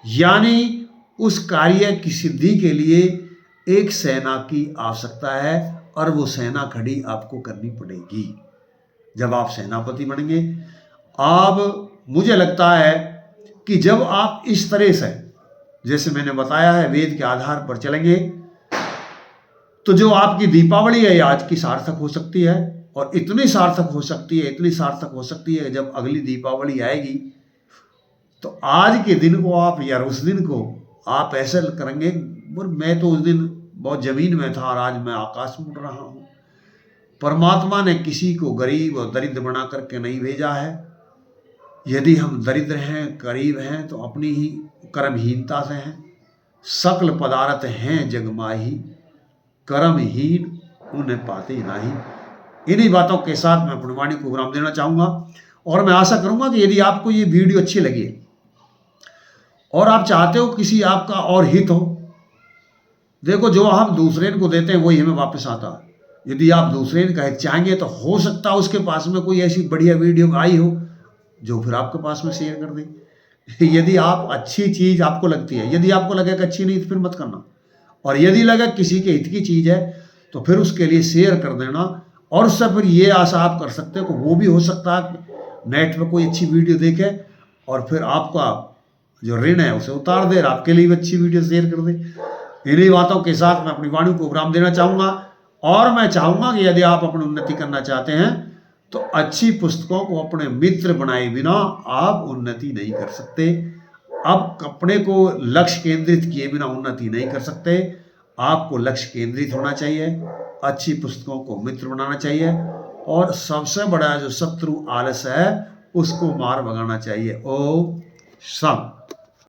यानी उस कार्य की सिद्धि के लिए एक सेना की आवश्यकता है, और वो सेना खड़ी आपको करनी पड़ेगी। जब आप सेनापति बनेंगे, अब मुझे लगता है कि जब आप इस तरह से, जैसे मैंने बताया है, वेद के आधार पर चलेंगे, तो जो आपकी दीपावली है आज की सार्थक हो सकती है, और इतनी सार्थक हो सकती है, इतनी सार्थक हो सकती है, जब अगली दीपावली आएगी तो आज के दिन को आप, या उस दिन को आप ऐसे करेंगे, मैं तो उस दिन बहुत जमीन में था और आज मैं आकाश में उड़ रहा हूँ। परमात्मा ने किसी को गरीब और दरिद्र बना करके नहीं भेजा है। यदि हम दरिद्र हैं, गरीब हैं, तो अपनी ही कर्महीनता से हैं। सकल पदार्थ हैं जग माही, कर्महीन उन्हें पाते नहीं। इन्हीं बातों के साथ मैं अपनी वाणी को विराम देना चाहूँगा, और मैं आशा करूँगा कि यदि आपको ये वीडियो अच्छी लगी और आप चाहते हो किसी आपका और हित हो, देखो जो हम दूसरे को देते हैं वही हमें वापस आता है। यदि आप दूसरे का चाहेंगे तो हो सकता है उसके पास में कोई ऐसी बढ़िया वीडियो आई हो जो फिर आपके पास में शेयर कर दे। यदि आप अच्छी चीज़ आपको लगती है, यदि आपको लगे कि अच्छी नहीं तो फिर मत करना, और यदि लगे किसी के हित की चीज़ है तो फिर उसके लिए शेयर कर देना। और उससे फिर ये आशा आप कर सकते हो कि वो भी हो सकता है नेट पर कोई अच्छी वीडियो देखे और फिर आपका जो ऋण है उसे उतार दे, और आपके लिए भी अच्छी वीडियो शेयर कर दे। इन्हीं बातों के साथ मैं अपनी वाणी को विराम देना चाहूँगा, और मैं चाहूँगा कि यदि आप अपनी उन्नति करना चाहते हैं तो अच्छी पुस्तकों को अपने मित्र बनाए बिना आप उन्नति नहीं कर सकते। अब अपने को लक्ष्य केंद्रित किए बिना उन्नति नहीं कर सकते। आपको लक्ष्य केंद्रित होना चाहिए, अच्छी पुस्तकों को मित्र बनाना चाहिए, और सबसे बड़ा जो शत्रु आलस है उसको मार भगाना चाहिए। ओम शांति।